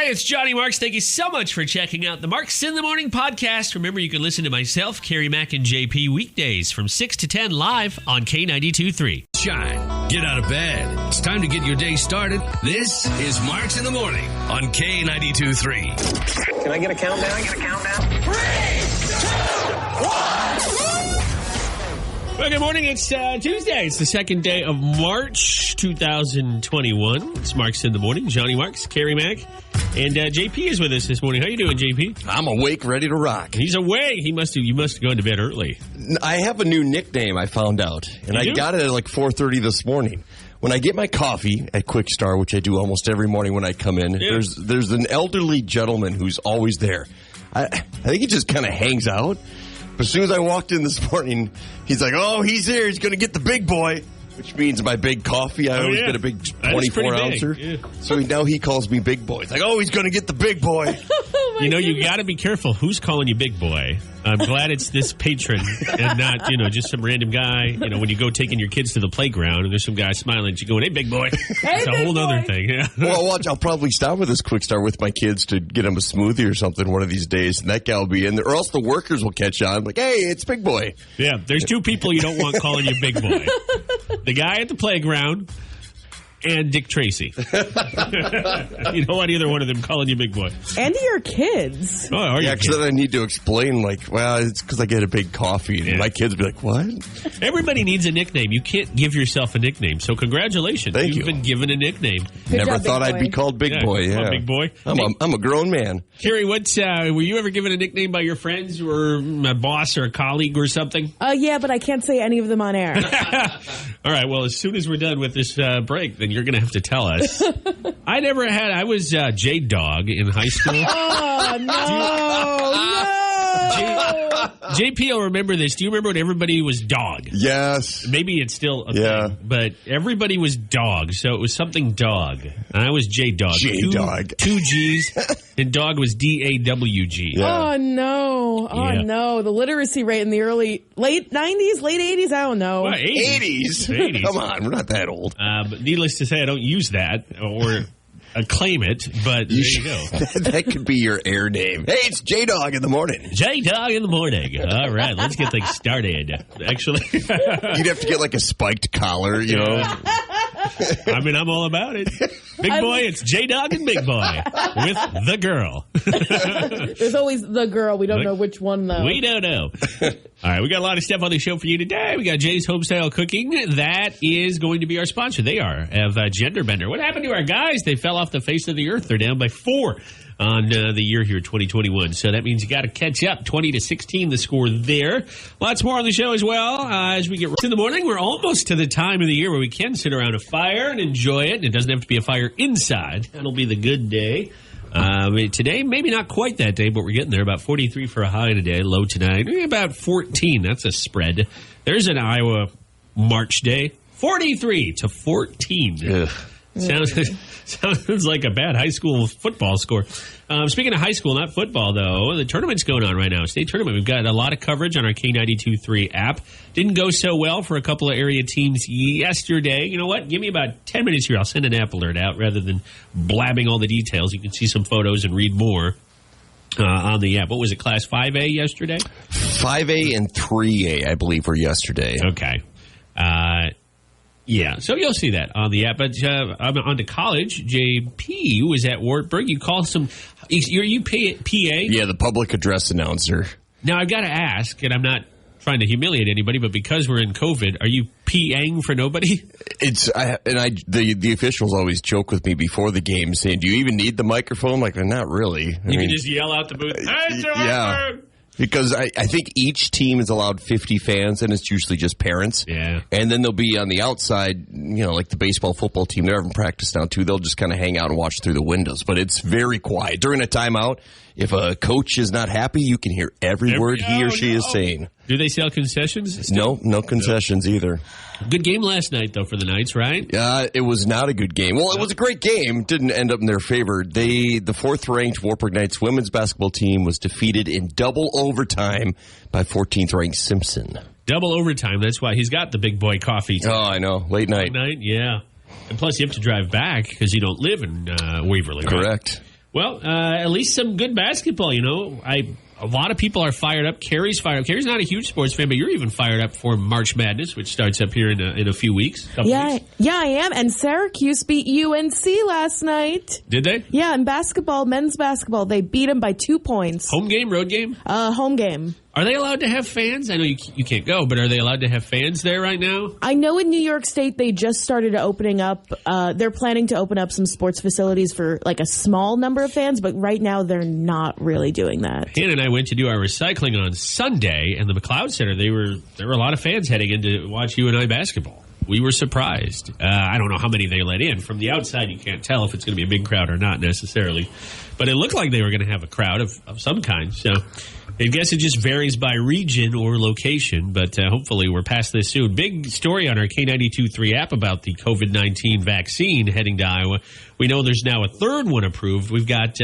Hey, it's Johnny Marks. Thank you so much for checking out the Marks in the Morning podcast. Remember, you can listen to myself, Kerri, Mac, and JP weekdays from 6 to 10 live on K92.3. Shine. Get out of bed. It's time to get your day started. This is Marks in the Morning on K92.3. Can I get a countdown? 3, 2, 1. Well, good morning. It's Tuesday. It's the second day of March 2021. It's Marks in the Morning. Johnny Marks, Kerri, Mac, and JP is with us this morning. How you doing, JP? I'm awake, ready to rock. He's awake. You must have gone to bed early. I have a new nickname I found out, and I got it at like 4:30 this morning. When I get my coffee at Quick Star, which I do almost every morning when I come in, there's an elderly gentleman who's always there. I think he just kind of hangs out. But as soon as I walked in this morning, he's like, oh, he's here. He's going to get the big boy, which means my big coffee. I always get a big 24-ouncer. Yeah. So now he calls me big boy. It's like, oh, he's going to get the big boy. You got to be careful who's calling you big boy. I'm glad it's this patron and not, just some random guy. When you go taking your kids to the playground and there's some guy smiling at you going, hey, big boy. It's a whole other thing. Yeah. Well, watch, I'll probably stop with this Quick Start with my kids to get them a smoothie or something one of these days, and that guy will be in there. Or else the workers will catch on. Like, hey, it's big boy. Yeah, there's two people you don't want calling you big boy. The guy at the playground and Dick Tracy. You don't want either one of them calling you big boy. And your kids. Oh, are you? Yeah, because then I need to explain, it's because I get a big coffee. And my kids be like, what? Everybody needs a nickname. You can't give yourself a nickname. So congratulations. Thank you. You've been given a nickname. Never thought I'd be called Big Boy. Yeah. Big Boy. I'm a grown man. Kerri, were you ever given a nickname by your friends or a boss or a colleague or something? Yeah, but I can't say any of them on air. All right, well, as soon as we're done with this break, then you're going to have to tell us. I was J-Dog in high school. Oh, no. JP will remember this. Do you remember when everybody was dog? Yes. Maybe it's still a thing, but everybody was dog, so it was something dog. And I was J-Dog. J-Dog. Two G's, and dog was D-A-W-G. Yeah. Oh, no. Oh, no. The literacy rate in the late 90s, late 80s, I don't know. Well, 80s? Come on, we're not that old. But needless to say, I don't use that or claim it, but there you go. That could be your air name. Hey, it's J-Dog in the morning. J-Dog in the morning. All right, let's get things started. Actually, you'd have to get like a spiked collar, I mean, I'm all about it. Big boy, it's J-Dog and Big Boy with the girl. There's always the girl. We don't know which one, though. We don't know. All right, we got a lot of stuff on the show for you today. We got Jay's Homestyle Cooking. That is going to be our sponsor. They have Gender Bender. What happened to our guys? They fell off the face of the earth. They're down by 4 on the year here, 2021. So that means you got to catch up. 20-16, the score there. Lots more on the show as well. As we get in the morning, we're almost to the time of the year where we can sit around a fire and enjoy it. And it doesn't have to be a fire inside. That'll be the good day. Today, maybe not quite that day, but we're getting there. About 43 for a high today, low tonight. About 14. That's a spread. There's an Iowa March day. 43 to 14. Ugh. Sounds like a bad high school football score. Speaking of high school, not football, though, the tournament's going on right now. State tournament. We've got a lot of coverage on our K92.3 app. Didn't go so well for a couple of area teams yesterday. You know what? Give me about 10 minutes here. I'll send an app alert out rather than blabbing all the details. You can see some photos and read more on the app. What was it, Class 5A yesterday? 5A and 3A, I believe, were yesterday. Okay. Yeah, so you'll see that on the app. But on to college, JP was at Wartburg. You called some. Are you PA? Yeah, the public address announcer. Now, I've got to ask, and I'm not trying to humiliate anybody, but because we're in COVID, are you PAing for nobody? The officials always joke with me before the game saying, do you even need the microphone? I'm like, not really. You can just yell out the booth. Hey, yeah. Because I think each team is allowed 50 fans, and it's usually just parents. Yeah. And then they'll be on the outside, like the baseball, football team. They're having practice now, too. They'll just kind of hang out and watch through the windows. But it's very quiet. During a timeout, if a coach is not happy, you can hear every word he or she is saying. Do they sell concessions? No concessions either. Good game last night, though, for the Knights, right? It was not a good game. Well, it was a great game. Didn't end up in their favor. The 4th-ranked Wartburg Knights women's basketball team was defeated in double overtime by 14th-ranked Simpson. Double overtime. That's why he's got the big boy coffee. Oh, I know. Late night. Yeah. And plus, you have to drive back because you don't live in Waverly. Correct. Right? Well, at least some good basketball, A lot of people are fired up. Kerri's fired up. Kerri's not a huge sports fan, but you're even fired up for March Madness, which starts up here in a few weeks. Yeah, I am. And Syracuse beat UNC last night. Did they? Yeah, in basketball, men's basketball, they beat them by 2 points. Home game, road game? Home game. Are they allowed to have fans? I know you can't go, but are they allowed to have fans there right now? I know in New York State they just started opening up. They're planning to open up some sports facilities for like a small number of fans, but right now they're not really doing that. Hannah and I went to do our recycling on Sunday, and the McLeod Center, there were a lot of fans heading in to watch UNI basketball. We were surprised. I don't know how many they let in. From the outside, you can't tell if it's going to be a big crowd or not necessarily. But it looked like they were going to have a crowd of some kind. So I guess it just varies by region or location. But hopefully we're past this soon. Big story on our K92.3 app about the COVID-19 vaccine heading to Iowa. We know there's now a third one approved. We've got,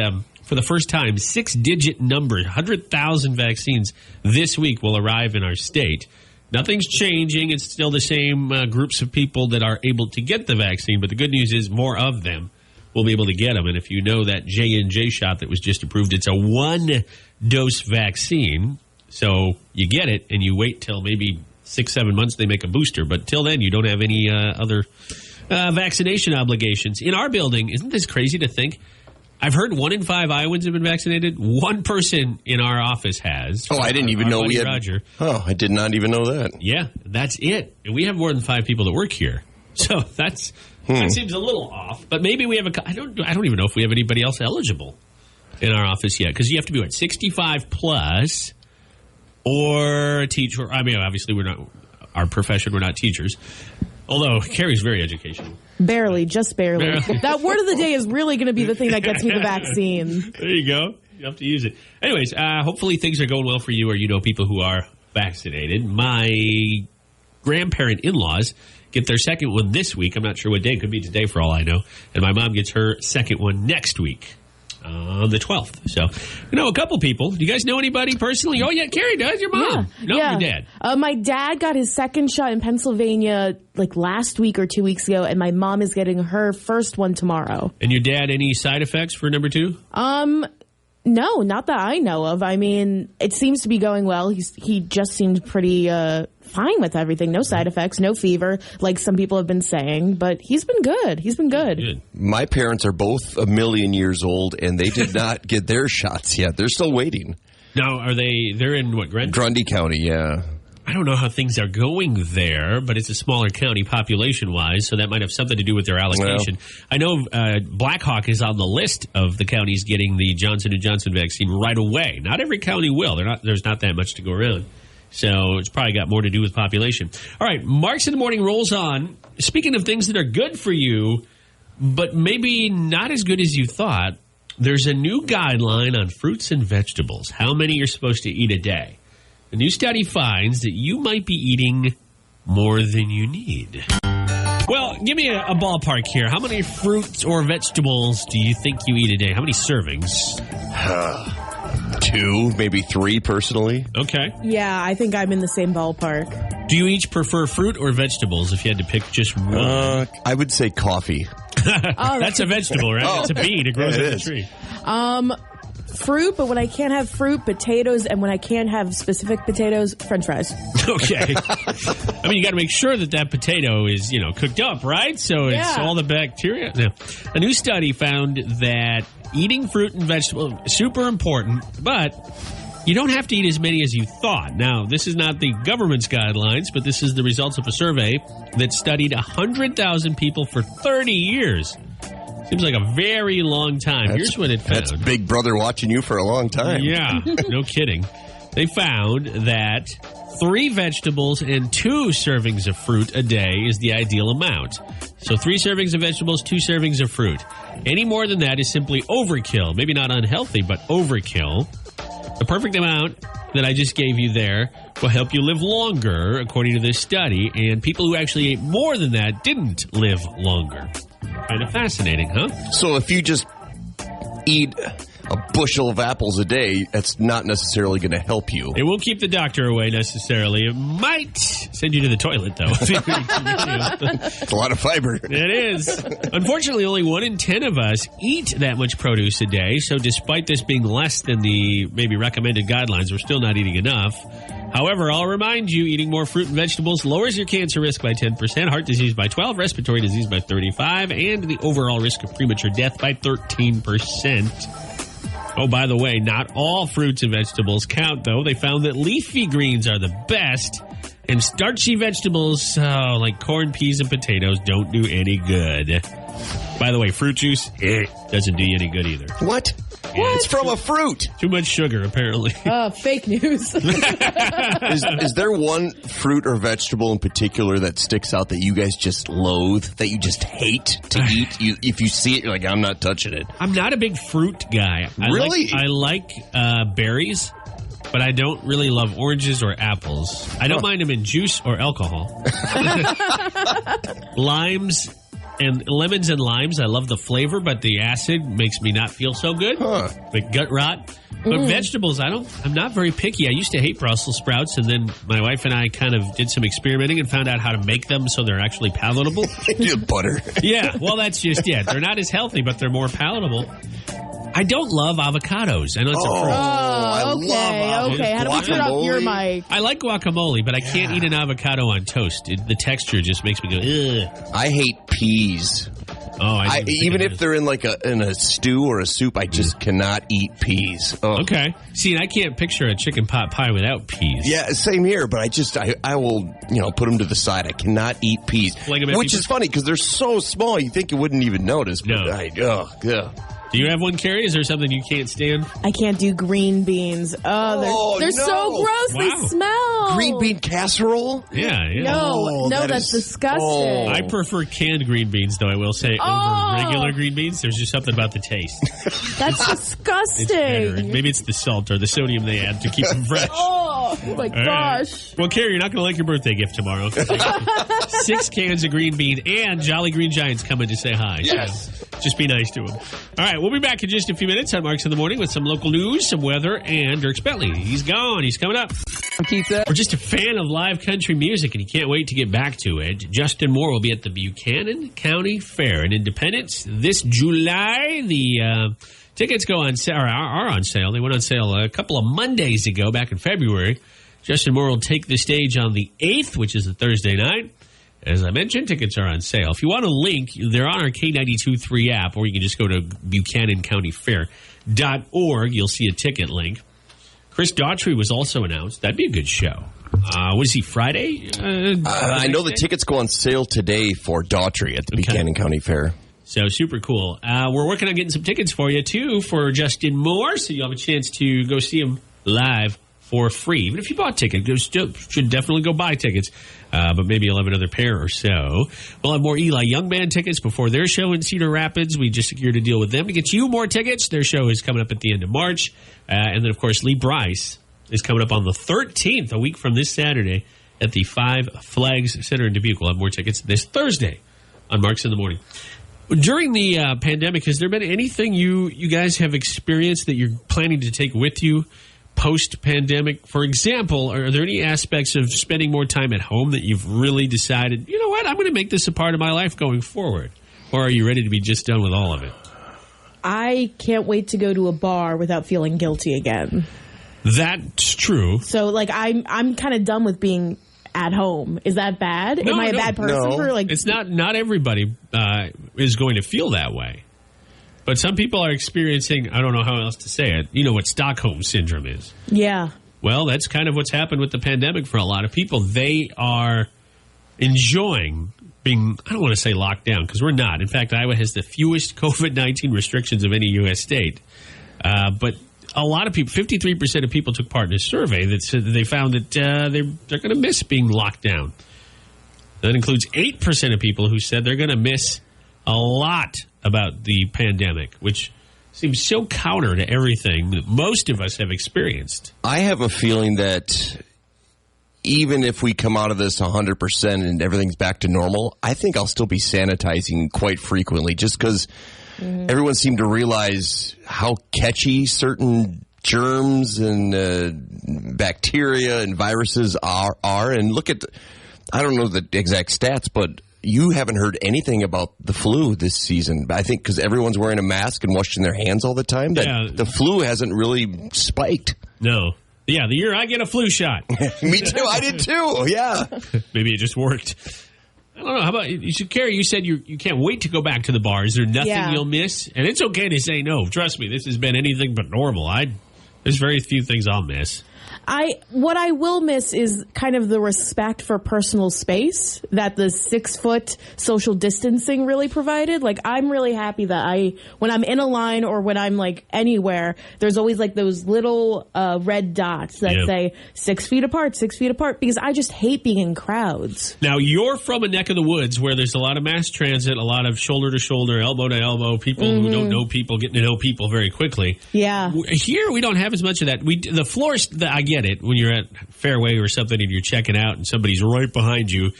for the first time, 6-digit numbers. 100,000 vaccines this week will arrive in our state. Nothing's changing. It's still the same groups of people that are able to get the vaccine, but the good news is more of them will be able to get them. And if you know that J&J shot that was just approved, it's a 1-dose vaccine. So you get it, and you wait till maybe 6-7 months they make a booster. But till then, you don't have any other vaccination obligations. In our building, isn't this crazy to think? I've heard 1 in 5 Iowans have been vaccinated. One person in our office has. Oh, I didn't even know we had. Roger. Oh, I did not even know that. Yeah, that's it. And we have more than 5 people that work here. So that seems a little off. But maybe we have I don't even know if we have anybody else eligible in our office yet. Because you have to be, 65 plus or a teacher. I mean, obviously, we're not, our profession, we're not teachers. Although Kerri's very educational. Barely, just barely. That word of the day is really going to be the thing that gets me the vaccine. There you go. You have to use it. Anyways, hopefully things are going well for you, or you know people who are vaccinated. My grandparent in-laws get their second one this week. I'm not sure what day. It could be today for all I know. And my mom gets her second one next week. On the 12th. So, a couple people. Do you guys know anybody personally? Oh, yeah, Kerri does. Your mom. Yeah. No, your dad. My dad got his second shot in Pennsylvania like last week or 2 weeks ago, and my mom is getting her first one tomorrow. And your dad, any side effects for number 2? No, not that I know of. I mean, it seems to be going well. He just seemed pretty fine with everything. No side effects, no fever, like some people have been saying. But he's been good. He's been good. My parents are both 1,000,000 years old, and they did not get their shots yet. They're still waiting. Now, they're in what, Grundy? Grundy County, yeah. I don't know how things are going there, but it's a smaller county population-wise, so that might have something to do with their allocation. Well, I know Blackhawk is on the list of the counties getting the Johnson & Johnson vaccine right away. Not every county will. There's not that much to go around. So it's probably got more to do with population. All right, Marks in the Morning rolls on. Speaking of things that are good for you, but maybe not as good as you thought, there's a new guideline on fruits and vegetables, how many you're supposed to eat a day. A new study finds that you might be eating more than you need. Well, give me a ballpark here. How many fruits or vegetables do you think you eat a day? How many servings? 2, maybe 3, personally. Okay. Yeah, I think I'm in the same ballpark. Do you each prefer fruit or vegetables if you had to pick just one? I would say coffee. That's a vegetable, right? It's a bean. It grows on the tree. Fruit, but when I can't have fruit, potatoes, and when I can't have specific potatoes, French fries. Okay. I mean, you got to make sure that potato is, cooked up, right? So it's all the bacteria. Yeah. A new study found that eating fruit and vegetables is super important, but you don't have to eat as many as you thought. Now, this is not the government's guidelines, but this is the results of a survey that studied 100,000 people for 30 years. Seems like a very long time. Here's what it found. That's Big Brother watching you for a long time. Yeah, no kidding. They found that 3 vegetables and 2 servings of fruit a day is the ideal amount. So 3 servings of vegetables, 2 servings of fruit. Any more than that is simply overkill. Maybe not unhealthy, but overkill. The perfect amount that I just gave you there will help you live longer, according to this study. And people who actually ate more than that didn't live longer. Kind of fascinating, huh? So if you just eat a bushel of apples a day, that's not necessarily going to help you. It won't keep the doctor away necessarily. It might send you to the toilet, though. It's a lot of fiber. It is. Unfortunately, only 1 in 10 of us eat that much produce a day. So despite this being less than the maybe recommended guidelines, we're still not eating enough. However, I'll remind you, eating more fruit and vegetables lowers your cancer risk by 10%, heart disease by 12%, respiratory disease by 35%, and the overall risk of premature death by 13%. Oh, by the way, not all fruits and vegetables count, though. They found that leafy greens are the best, and starchy vegetables like corn, peas, and potatoes don't do any good. By the way, fruit juice doesn't do you any good either. What? It's from a fruit. Too much sugar, apparently. Fake news. Is there one fruit or vegetable in particular that sticks out that you guys just loathe, that you just hate to eat? If you see it, you're like, I'm not touching it. I'm not a big fruit guy. Really? I like berries, but I don't really love oranges or apples. I don't mind them in juice or alcohol. Limes and lemons and limes, I love the flavor, but the acid makes me not feel so good. Like gut rot. But vegetables, I'm not very picky. I used to hate Brussels sprouts, and then my wife and I kind of did some experimenting and found out how to make them so they're actually palatable. Butter. Yeah, well, that's just it. They're not as healthy, but they're more palatable. I don't love avocados. I know it's a fruit. I love okay. How do we turn off your mic? I like guacamole, but I can't eat an avocado on toast. The texture just makes me go, ugh. I hate peas. Oh, even if they're in in a stew or a soup, I just cannot eat peas. Oh. Okay. See, and I can't picture a chicken pot pie without peas. Yeah, same here. But I will put them to the side. I cannot eat peas, which is funny because they're so small. You think you wouldn't even notice. But No. Do you have one, Kerri? Is there something you can't stand? I can't do green beans. They're so gross. Wow. They smell. Green bean casserole? Yeah. No, that's disgusting. I prefer canned green beans, though, I will say, over regular green beans. There's just something about the taste. That's disgusting. It's better. Maybe it's the salt or the sodium they add to keep them fresh. Oh, my gosh. Well, Kerri, you're not going to like your birthday gift tomorrow. 6 cans of green bean and Jolly Green Giants coming to say hi. Yes. So just be nice to them. All right, we'll be back in just a few minutes on Marks in the Morning with some local news, some weather, and Dirk Bentley. He's gone. He's coming up. We're just a fan of live country music, and he can't wait to get back to it. Justin Moore will be at the Buchanan County Fair in Independence this July. The tickets are on sale. They went on sale a couple of Mondays ago, back in February. Justin Moore will take the stage on the 8th, which is a Thursday night. As I mentioned, tickets are on sale. If you want a link, they're on our K92.3 app, or you can just go to BuchananCountyFair.org. You'll see a ticket link. Chris Daughtry was also announced. That'd be a good show. Was he Friday? I know the tickets go on sale today for Daughtry at the Buchanan County Fair. So super cool. We're working on getting some tickets for you, too, for Justin Moore, so you'll have a chance to go see him live for free. Even if you bought tickets, you should definitely go buy tickets. But maybe you'll have another pair or so. We'll have more Eli Young Band tickets before their show in Cedar Rapids. We just secured a deal with them to get you more tickets. Their show is coming up at the end of March. And then, of course, Lee Brice is coming up on the 13th, a week from this Saturday, at the Five Flags Center in Dubuque. We'll have more tickets this Thursday on Marks in the Morning. During the pandemic, has there been anything you guys have experienced that you're planning to take with you post-pandemic? For example, are there any aspects of spending more time at home that you've really decided, you know what, I'm going to make this a part of my life going forward? Or are you ready to be just done with all of it? I can't wait to go to a bar without feeling guilty again. That's true. So, I'm kind of done with being at home. Is that bad? Am I a bad person for It's not everybody is going to feel that way. But some people are experiencing, I don't know how else to say it, you know what Stockholm Syndrome is. Yeah. Well, that's kind of what's happened with the pandemic for a lot of people. They are enjoying being, I don't want to say locked down, because we're not. In fact, Iowa has the fewest COVID-19 restrictions of any U.S. state. But a lot of people, 53% of people took part in a survey that said that they found that they're going to miss being locked down. That includes 8% of people who said they're going to miss a lot about the pandemic, which seems so counter to everything that most of us have experienced. I have a feeling that even if we come out of this 100% and everything's back to normal, I think I'll still be sanitizing quite frequently just because everyone seemed to realize how catchy certain germs and bacteria and viruses are. And look at, I don't know the exact stats, but you haven't heard anything about the flu this season. I think because everyone's wearing a mask and washing their hands all the time, that the flu hasn't really spiked. No. Yeah, the year I get a flu shot. Me too. I did too. Yeah. Maybe it just worked. I don't know. How about you? Kerri, you said you can't wait to go back to the bar. Is there nothing you'll miss? And it's okay to say no. Trust me, this has been anything but normal. There's very few things I'll miss. What I will miss is kind of the respect for personal space that the 6-foot social distancing really provided. Like, I'm really happy that when I'm in a line or when I'm like anywhere, there's always like those little red dots that say 6 feet apart, 6 feet apart, because I just hate being in crowds. Now, you're from a neck of the woods where there's a lot of mass transit, a lot of shoulder to shoulder, elbow to elbow, people who don't know people getting to know people very quickly. Yeah. Here, we don't have as much of that. The floors, I get it. When you're at Fairway or something and you're checking out and somebody's right behind you,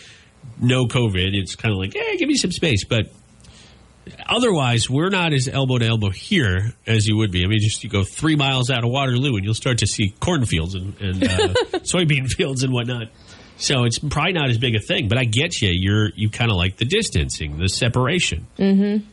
no COVID, it's kind of like, hey, give me some space. But otherwise, we're not as elbow to elbow here as you would be. I mean, you go 3 miles out of Waterloo and you'll start to see cornfields and soybean fields and whatnot. So it's probably not as big a thing. But I get you. You kind of like the distancing, the separation. Mm-hmm.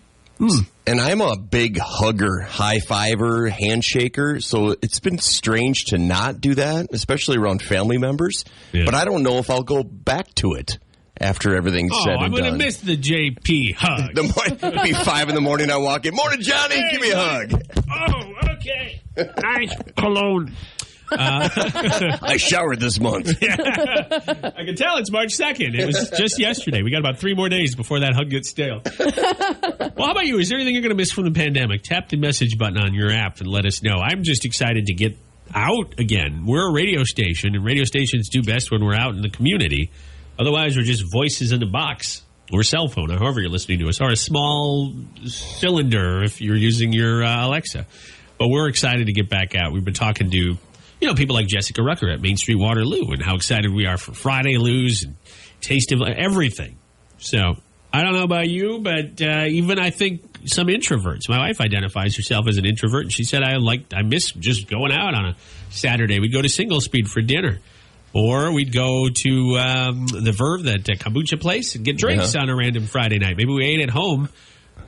And I'm a big hugger, high-fiver, handshaker, so it's been strange to not do that, especially around family members. Yeah. But I don't know if I'll go back to it after everything's said and done. I'm going to miss the JP hug. It'll be 5 in the morning, I walk in. Morning, Johnny, give me a hug. Oh, okay. Nice cologne. I showered this month. Yeah. I can tell it's March 2nd. It was just yesterday. We got about 3 more days before that hug gets stale. Well, how about you? Is there anything you're going to miss from the pandemic? Tap the message button on your app and let us know. I'm just excited to get out again. We're a radio station, and radio stations do best when we're out in the community. Otherwise, we're just voices in a box or cell phone, or however you're listening to us, or a small cylinder if you're using your Alexa. But we're excited to get back out. We've been talking to people like Jessica Rucker at Main Street Waterloo and how excited we are for Friday Loos and Taste of everything. So, I don't know about you, but even I think some introverts. My wife identifies herself as an introvert, and she said, I miss just going out on a Saturday. We'd go to Single Speed for dinner. Or we'd go to the Verve, that kombucha place, and get drinks on a random Friday night. Maybe we ate at home.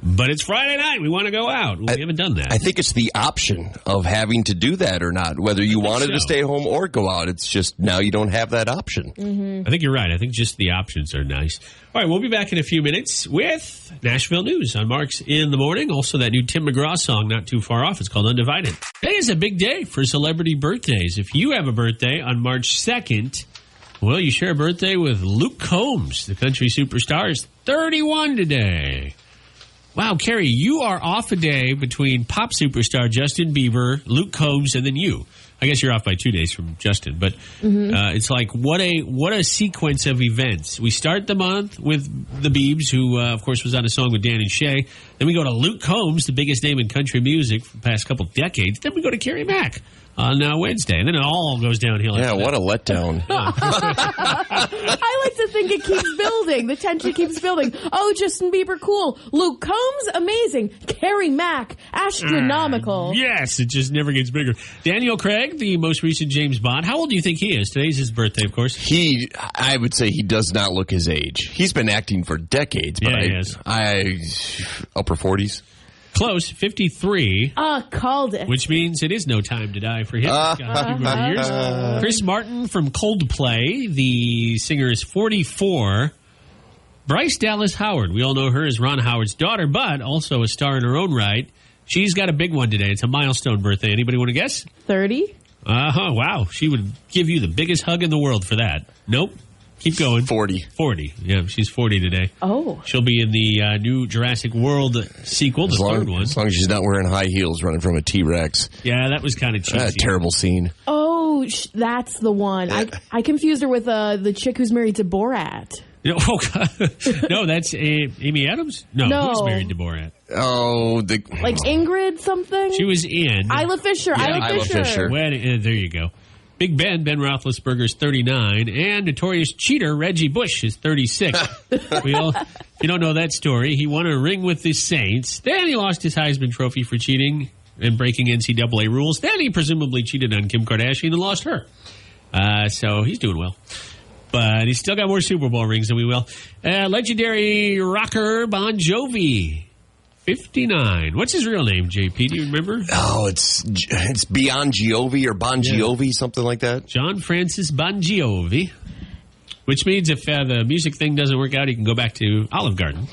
But it's Friday night. We want to go out. We haven't done that. I think it's the option of having to do that or not, whether you wanted to stay home or go out. It's just now you don't have that option. Mm-hmm. I think you're right. I think just the options are nice. All right, we'll be back in a few minutes with Nashville News on Mark's in the Morning. Also, that new Tim McGraw song not too far off. It's called Undivided. Today is a big day for celebrity birthdays. If you have a birthday on March 2nd, well, you share a birthday with Luke Combs, the country superstar. Is 31 today. Wow, Kerri, you are off a day between pop superstar Justin Bieber, Luke Combs, and then you. I guess you're off by 2 days from Justin, but it's like what a sequence of events. We start the month with the Biebs, who of course was on a song with Dan and Shay. Then we go to Luke Combs, the biggest name in country music for the past couple decades. Then we go to Kerri Mack on Wednesday, and then it all goes downhill. Yeah, what a letdown. I like to think it keeps building. The tension keeps building. Oh, Justin Bieber, cool. Luke Combs, amazing. Kerri Mack, astronomical. Yes, it just never gets bigger. Daniel Craig, the most recent James Bond. How old do you think he is? Today's his birthday, of course. I would say he does not look his age. He's been acting for decades, but upper 40s. Close, 53. Called it. Which means it is no time to die for him. Got a few more years. Chris Martin from Coldplay, the singer, is 44. Bryce Dallas Howard, we all know her as Ron Howard's daughter, but also a star in her own right. She's got a big one today. It's a milestone birthday. Anybody want to guess? 30. Wow. She would give you the biggest hug in the world for that. Nope. Keep going. 40. Yeah, she's 40 today. Oh. She'll be in the new Jurassic World sequel, the third one. As long as she's not wearing high heels running from a T-Rex. Yeah, that was kind of cheesy. Terrible scene. Oh, that's the one. I confused her with the chick who's married to Borat. Oh, God. No, that's Amy Adams? No, who's married to Borat? Oh, like Ingrid something? She was in. Isla Fisher. Isla Fisher. There you go. Big Ben Roethlisberger is 39, and notorious cheater Reggie Bush is 36. you don't know that story, he won a ring with the Saints. Then he lost his Heisman Trophy for cheating and breaking NCAA rules. Then he presumably cheated on Kim Kardashian and lost her. So he's doing well. But he's still got more Super Bowl rings than we will. Legendary rocker Bon Jovi, 59. What's his real name, JP? Do you remember? Oh, it's Beyond Jovi or Bon Jovi, something like that. John Francis Bon Jovi. Which means if the music thing doesn't work out, he can go back to Olive Garden.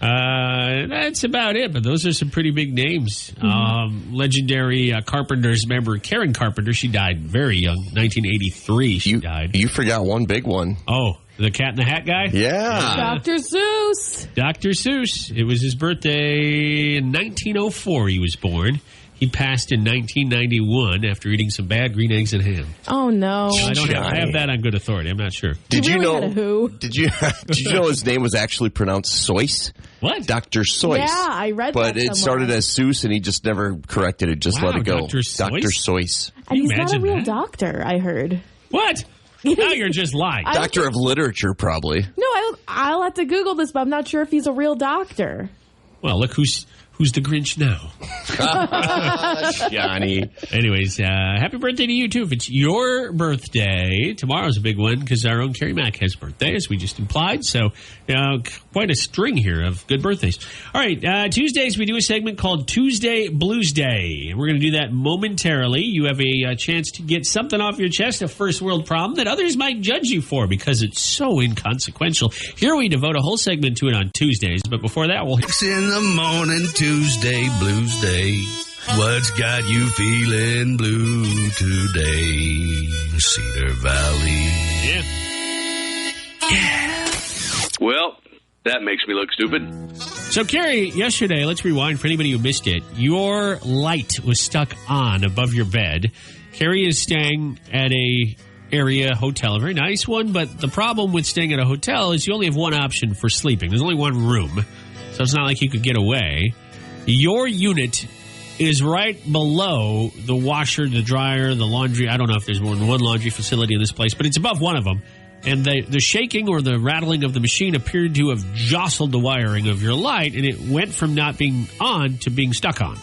That's about it, but those are some pretty big names. Legendary Carpenters member Karen Carpenter, she died very young, 1983 she died. You forgot one big one. Oh, the Cat in the Hat guy? Yeah. Dr. Seuss. Dr. Seuss. It was his birthday in 1904 he was born. He passed in 1991 after eating some bad green eggs and ham. Oh, no. I have that on good authority. I'm not sure. Did you really know? had a who? Did you know his name was actually pronounced Seuss? What? Dr. Seuss. Yeah, I read but that it started as Seuss, and he just never corrected it. Just let it go. Dr. Seuss? Dr. Seuss. And he's not a imagine real that? doctor, I heard. What? Now you're just lying. Doctor of literature, probably. No, I'll have to Google this, but I'm not sure if he's a real doctor. Well, look who's the Grinch now. Johnny. Anyways, happy birthday to you, too. If it's your birthday, tomorrow's a big one because our own Kerri Mack has birthday, as we just implied. So, quite a string here of good birthdays. All right, Tuesdays we do a segment called Tuesday Bluesday. And we're going to do that momentarily. You have a chance to get something off your chest, a first world problem that others might judge you for because it's so inconsequential. Here we devote a whole segment to it on Tuesdays. But before that, we'll... It's in the morning, Tuesday Blues Day. What's got you feeling blue today? Cedar Valley. Yeah. Well, that makes me look stupid. So, Kerri, yesterday, let's rewind for anybody who missed it. Your light was stuck on above your bed. Kerri is staying at a area hotel, a very nice one, but the problem with staying at a hotel is you only have one option for sleeping. There's only one room, so it's not like you could get away. Your unit is right below the washer, the dryer, the laundry. I don't know if there's more than one laundry facility in this place, but it's above one of them. And the shaking or the rattling of the machine appeared to have jostled the wiring of your light, and it went from not being on to being stuck on.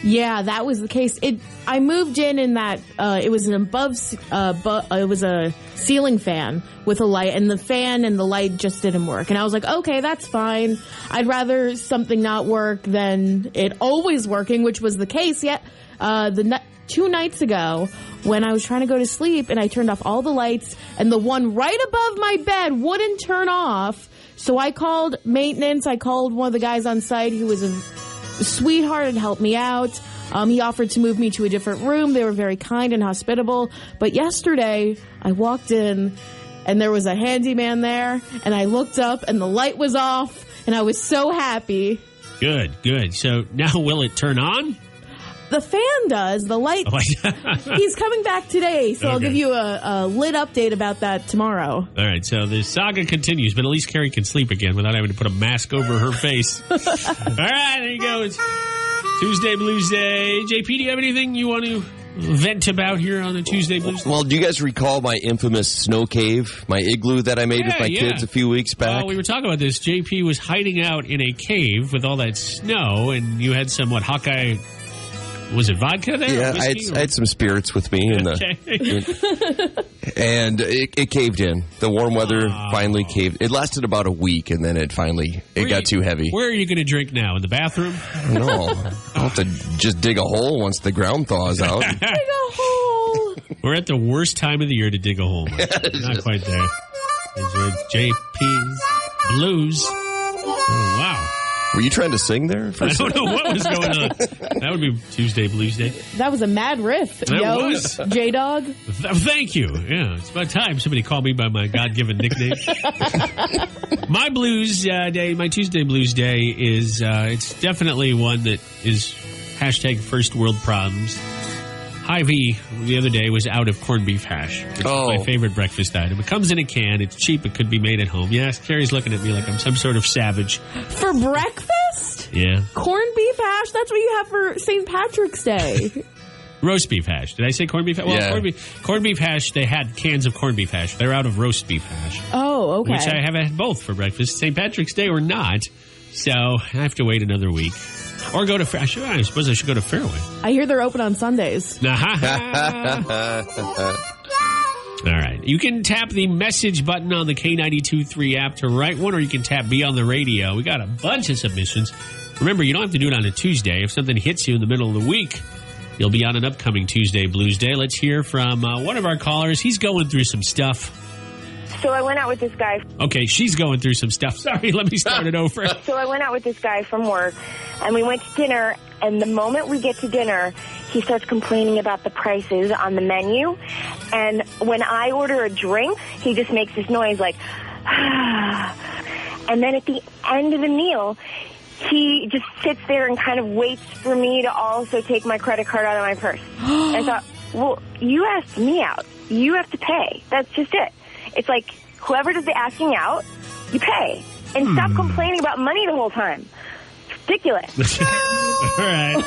Yeah, that was the case. I moved in that it was an it was a ceiling fan with a light, and the fan and the light just didn't work. And I was like, okay, that's fine. I'd rather something not work than it always working, which was the case. Yet, 2 nights ago, when I was trying to go to sleep and I turned off all the lights, and the one right above my bed wouldn't turn off. So I called maintenance. I called one of the guys on site who was a sweetheart and helped me out. He offered to move me to a different room. They were very kind and hospitable. But yesterday, I walked in, and there was a handyman there, and I looked up, and the light was off, and I was so happy. Good. So now will it turn on? The fan does. The light, he's coming back today, so I'll give you a lit update about that tomorrow. All right, so the saga continues, but at least Kerri can sleep again without having to put a mask over her face. All right, there you go. It's Tuesday Blues Day. JP, do you have anything you want to vent about here on a Tuesday Blues Day? Well, do you guys recall my infamous snow cave, my igloo that I made with my kids a few weeks back? Well, we were talking about this. JP was hiding out in a cave with all that snow, and you had some, Hawkeye... Was it vodka there? Yeah, I had some spirits with me, and and it caved in. The warm weather finally caved. It lasted about a week, and then it got too heavy. Where are you going to drink now? In the bathroom? I don't know. I'll have to just dig a hole once the ground thaws out. Dig a hole. We're at the worst time of the year to dig a hole. Not quite there. JP's Blues. Oh, wow. Were you trying to sing there? I don't know what was going on. That would be Tuesday Blues Day. That was a mad riff. That was. J-Dog. Thank you. Yeah, it's about time somebody called me by my God-given nickname. My Blues Day, my Tuesday Blues Day is, it's definitely one that is hashtag first world problems. Hy-Vee the other day was out of corned beef hash, which is my favorite breakfast item. It comes in a can. It's cheap. It could be made at home. Yes, Kerri's looking at me like I'm some sort of savage. For breakfast? Yeah. Corned beef hash? That's what you have for St. Patrick's Day. Roast beef hash. Did I say corned beef hash? Well, Yeah. corned beef hash, they had cans of corned beef hash. They're out of roast beef hash. Oh, okay. Which I have had both for breakfast. St. Patrick's Day or not. So I have to wait another week. Or go to, I suppose I should go to Fairway. I hear they're open on Sundays. All right. You can tap the message button on the K92.3 app to write one, or you can tap B on the radio. We got a bunch of submissions. Remember, you don't have to do it on a Tuesday. If something hits you in the middle of the week, you'll be on an upcoming Tuesday Blues Day. Let's hear from one of our callers. He's going through some stuff. So I went out with this guy. Okay, she's going through some stuff. Sorry, let me start it over. So I went out with this guy from work, and we went to dinner, and the moment we get to dinner, he starts complaining about the prices on the menu. And when I order a drink, he just makes this noise like, and then at the end of the meal, he just sits there and kind of waits for me to also take my credit card out of my purse. I thought, well, you asked me out. You have to pay. That's just it. It's like, whoever does the asking out, you pay. And stop complaining about money the whole time. It's ridiculous. All right.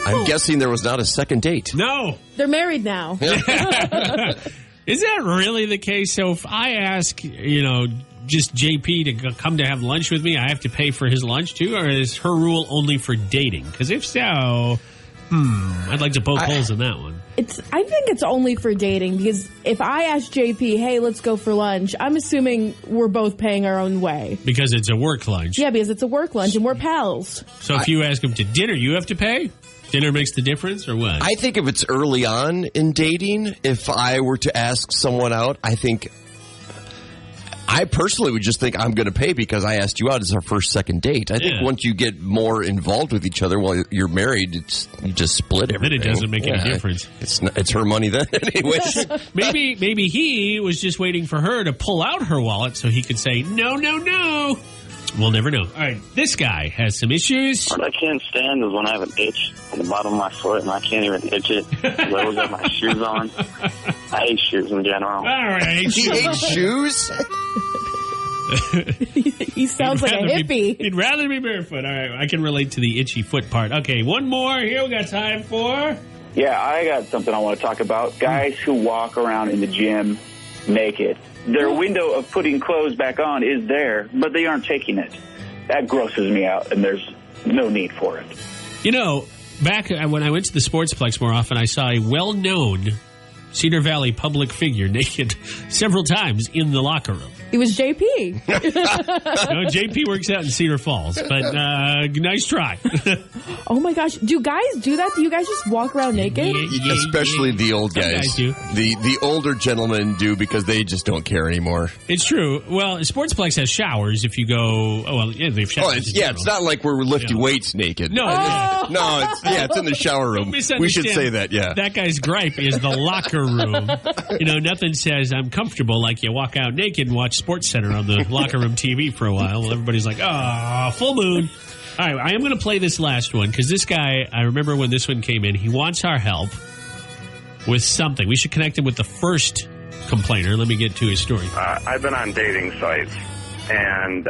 I'm guessing there was not a second date. No. They're married now. Is that really the case? So if I ask, just JP to come to have lunch with me, I have to pay for his lunch too? Or is her rule only for dating? Because if so, I'd like to poke holes in that one. I think it's only for dating, because if I ask JP, hey, let's go for lunch, I'm assuming we're both paying our own way. Because it's a work lunch. Yeah, because it's a work lunch and we're pals. So if you ask him to dinner, you have to pay? Dinner makes the difference, or what? I think if it's early on in dating, if I were to ask someone out, I personally would just think I'm going to pay because I asked you out as our first, second date. I think once you get more involved with each other while you're married, you just split everything. Then it doesn't make any difference. It's her money then anyway. Maybe he was just waiting for her to pull out her wallet so he could say, no. We'll never know. All right, this guy has some issues. What I can't stand is when I have an itch on the bottom of my foot and I can't even itch it. I always got my shoes on. I hate shoes in general. All right. He hates shoes? He sounds like a hippie. He'd rather be barefoot. All right, I can relate to the itchy foot part. Okay, one more here we got time for. Yeah, I got something I want to talk about. Guys who walk around in the gym naked. Their window of putting clothes back on is there, but they aren't taking it. That grosses me out, and there's no need for it. Back when I went to the Sportsplex more often, I saw a well-known Cedar Valley public figure naked several times in the locker room. It was JP. No, JP works out in Cedar Falls, but nice try. Oh my gosh. Do guys do that? Do you guys just walk around naked? Especially the old Some guys. do. The older gentlemen do because they just don't care anymore. It's true. Well, Sportsplex has showers if you go... Oh, well, yeah, they've showers. It's not like we're lifting weights naked. No, it's in the shower room. We should say that, yeah. That guy's gripe is the locker room. Nothing says I'm comfortable like you walk out naked and watch Sports Center on the locker room TV for a while. Well, everybody's like, full moon. All right, I am going to play this last one because this guy, I remember when this one came in, he wants our help with something. We should connect him with the first complainer. Let me get to his story. I've been on dating sites, and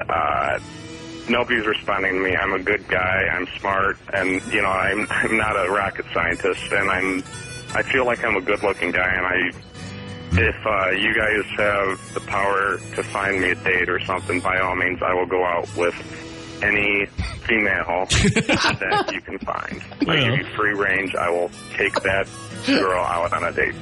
nobody's responding to me. I'm a good guy. I'm smart, and I'm not a rocket scientist, and I feel like I'm a good-looking guy, and if you guys have the power to find me a date or something, by all means, I will go out with any female that you can find. I give you free range. I will take that girl out on a date.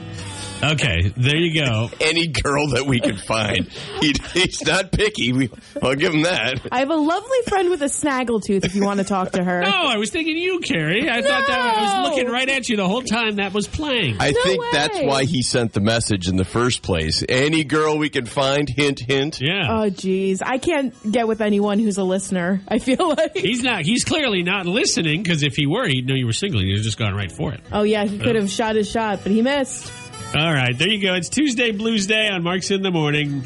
Okay, there you go. Any girl that we can find. He's not picky. I'll give him that. I have a lovely friend with a snaggletooth if you want to talk to her. No, I was thinking you, Kerri. I thought that I was looking right at you the whole time that was playing. I think that's why he sent the message in the first place. Any girl we can find, hint, hint. Yeah. Oh, geez. I can't get with anyone who's a listener, I feel like. He's clearly not listening, because if he were, he'd know you were single. He'd have just gone right for it. Oh, yeah, he could have shot his shot, but he missed. All right, there you go. It's Tuesday Blues Day on Marks in the Morning.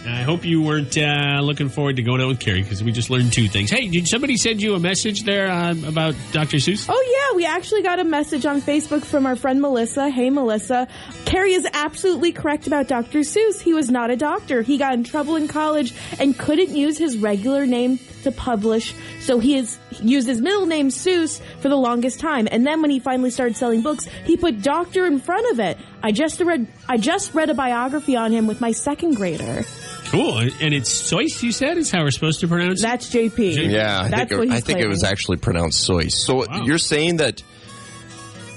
I hope you weren't looking forward to going out with Kerri because we just learned 2 things. Hey, did somebody send you a message there about Dr. Seuss? Oh, yeah. We actually got a message on Facebook from our friend Melissa. Hey, Melissa. Kerri is absolutely correct about Dr. Seuss. He was not a doctor. He got in trouble in college and couldn't use his regular name to publish, so he has used his middle name Seuss for the longest time. And then when he finally started selling books, he put doctor in front of it. I just read a biography on him with my 2nd grader. Cool. And it's Seuss, you said, is how we're supposed to pronounce it? That's JP. Yeah, I think it was actually pronounced Seuss. So you're saying that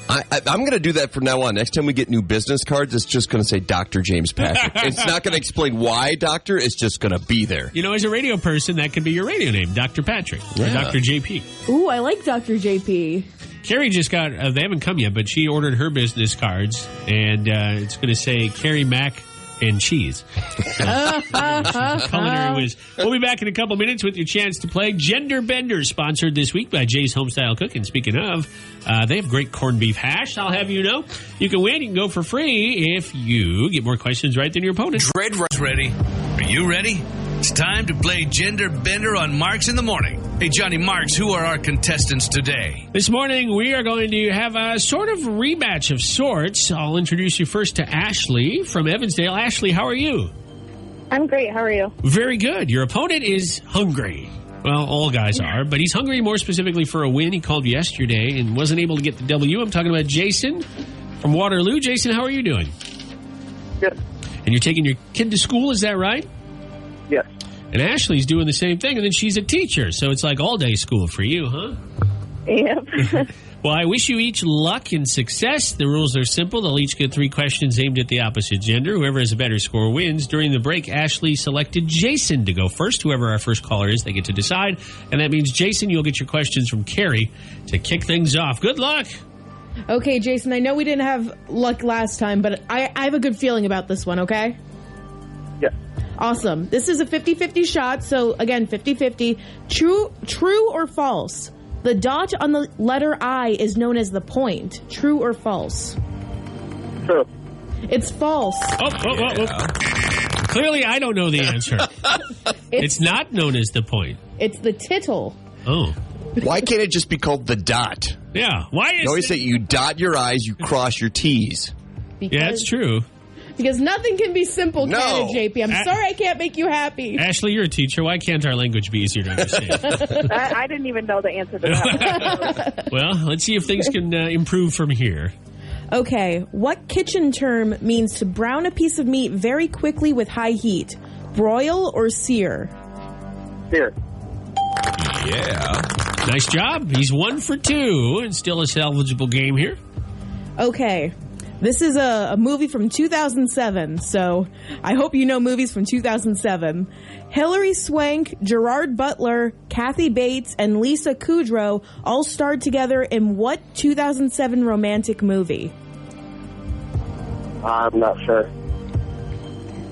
I'm going to do that from now on. Next time we get new business cards, it's just going to say Dr. James Patrick. It's not going to explain why doctor. It's just going to be there. You know, as a radio person, that could be your radio name, Dr. Patrick or Dr. JP. Ooh, I like Dr. JP. Kerri just got, they haven't come yet, but she ordered her business cards, and it's going to say Kerri Mac and cheese. Culinary whiz. We'll be back in a couple minutes with your chance to play Gender Bender, sponsored this week by Jay's Homestyle Cooking. Speaking of, they have great corned beef hash. I'll have you know. You can win. You can go for free if you get more questions right than your opponent. Red ready. Are you ready? It's time to play Gender Bender on Marks in the Morning. Hey, Johnny Marks, who are our contestants today? This morning, we are going to have a sort of rematch of sorts. I'll introduce you first to Ashley from Evansdale. Ashley, how are you? I'm great. How are you? Very good. Your opponent is hungry. Well, all guys are, but he's hungry more specifically for a win. He called yesterday and wasn't able to get the W. I'm talking about Jason from Waterloo. Jason, how are you doing? Good. And you're taking your kid to school, is that right? Yes. And Ashley's doing the same thing, and then she's a teacher, so it's like all-day school for you, huh? Yep. Well, I wish you each luck and success. The rules are simple. They'll each get 3 questions aimed at the opposite gender. Whoever has a better score wins. During the break, Ashley selected Jason to go first. Whoever our first caller is, they get to decide. And that means, Jason, you'll get your questions from Kerri to kick things off. Good luck. Okay, Jason, I know we didn't have luck last time, but I have a good feeling about this one, okay? Yeah. Awesome. This is a 50-50 shot, so again, 50-50. True or false? The dot on the letter I is known as the point. True or false? True. It's false. Oh. Clearly, I don't know the answer. It's not known as the point. It's the tittle. Oh. Why can't it just be called the dot? Yeah. Why is You always say you dot your I's, you cross your T's. Yeah, that's true. Because nothing can be simple, No. can it, JP? I'm sorry I can't make you happy. Ashley, you're a teacher. Why can't our language be easier to understand? I didn't even know the answer to that. Well, let's see if things can improve from here. Okay, what kitchen term means to brown a piece of meat very quickly with high heat? Broil or sear? Here. Yeah. Nice job. He's 1 for 2 and still a salvageable game here. Okay, this is a movie from 2007, so I hope you know movies from 2007. Hilary Swank, Gerard Butler, Kathy Bates, and Lisa Kudrow all starred together in what 2007 romantic movie? I'm not sure.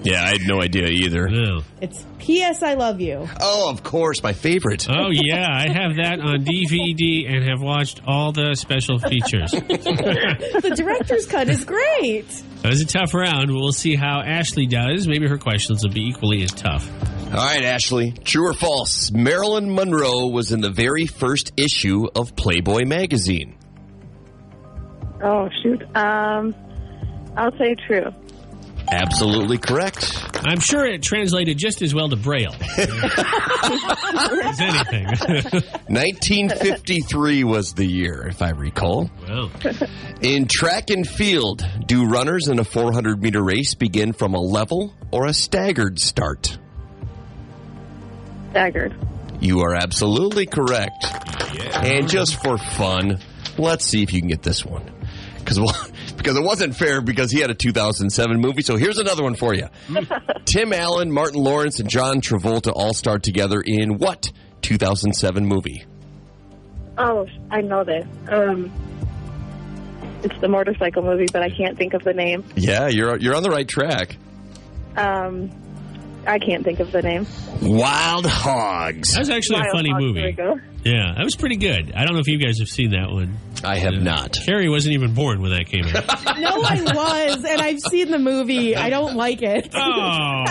Yeah, I had no idea either. No. It's P.S. I Love You. Oh, of course, my favorite. Oh, yeah. I have that on DVD and have watched all the special features. The director's cut is great. That was a tough round. We'll see how Ashley does. Maybe her questions will be equally as tough. All right, Ashley. True or false? Marilyn Monroe was in the very first issue of Playboy magazine. Oh, shoot. I'll say true. Absolutely correct. I'm sure it translated just as well to Braille as anything. 1953 was the year, if I recall. Wow. In track and field, do runners in a 400-meter race begin from a level or a staggered start? Staggered. You are absolutely correct. Yeah. And just for fun, let's see if you can get this one. Because it wasn't fair because he had a 2007 movie. So here's another one for you. Tim Allen, Martin Lawrence, and John Travolta all starred together in what 2007 movie? Oh, I know this. It's the motorcycle movie, but I can't think of the name. Yeah, you're on the right track. I can't think of the name. Wild Hogs. That was actually a funny There we movie. go. Yeah, that was pretty good. I don't know if you guys have seen that one. I have not. Kerri wasn't even born when that came out. No, I was, and I've seen the movie. I don't like it. Oh.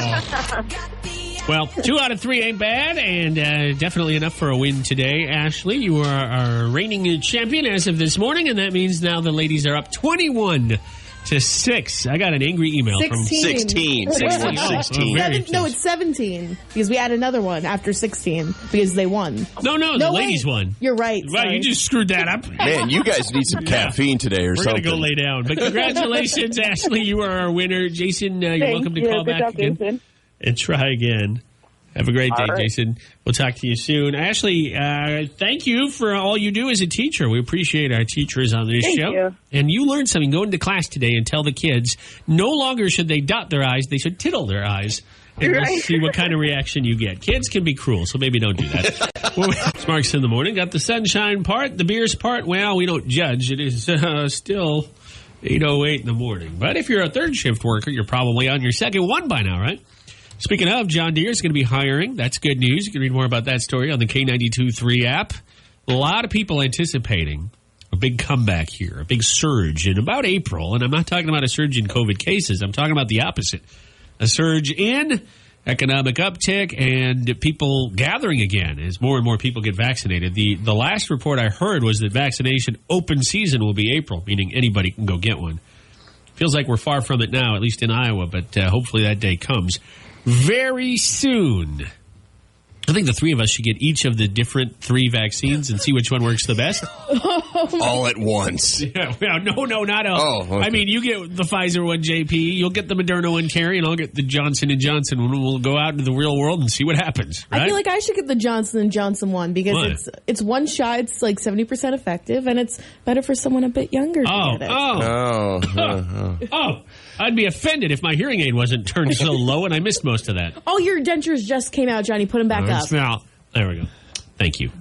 Well, 2 out of 3 ain't bad, and definitely enough for a win today. Ashley, you are our reigning champion as of this morning, and that means now the ladies are up 21-6. I got an angry email from 16. 16. No, it's 17 because we add another one after 16 because they won. No, the ladies won. You're right. Right, sorry. you just screwed that up. Man, you guys need some caffeine today or We're something. We're going to go lay down. But congratulations, Ashley. You are our winner. Jason, you're welcome to call back again. Jason. And try again. Have a great day, All right. Jason. We'll talk to you soon. Ashley, thank you for all you do as a teacher. We appreciate our teachers on this Thank show. you. And you learned something. Go into class today and tell the kids no longer should they dot their I's, they should tittle their I's. And we'll Right. see what kind of reaction you get. Kids can be cruel, so maybe don't do that. It's Marks in the Morning. Got the sunshine part, the beers part. Well, we don't judge. It is still 8:08 in the morning. But if you're a third shift worker, you're probably on your second one by now, right? Speaking of, John Deere is going to be hiring. That's good news. You can read more about that story on the K92.3 app. A lot of people anticipating a big comeback here, a big surge in about April. And I'm not talking about a surge in COVID cases. I'm talking about the opposite. A surge in economic uptick and people gathering again as more and more people get vaccinated. The last report I heard was that vaccination open season will be April, meaning anybody can go get one. Feels like we're far from it now, at least in Iowa, but hopefully that day comes very soon. I think the three of us should get each of the different 3 vaccines and see which one works the best. All at once. Yeah, no, not all. Oh, okay. I mean, you get the Pfizer one, JP. You'll get the Moderna one, Kerri, and I'll get the Johnson & Johnson one. We'll go out into the real world and see what happens. Right? I feel like I should get the Johnson & Johnson one because it's one shot. It's like 70% effective, and it's better for someone a bit younger to get it. Oh, I'd be offended if my hearing aid wasn't turned so low and I missed most of that. Oh, your dentures just came out, Johnny. Put them back up. There we go. Thank you.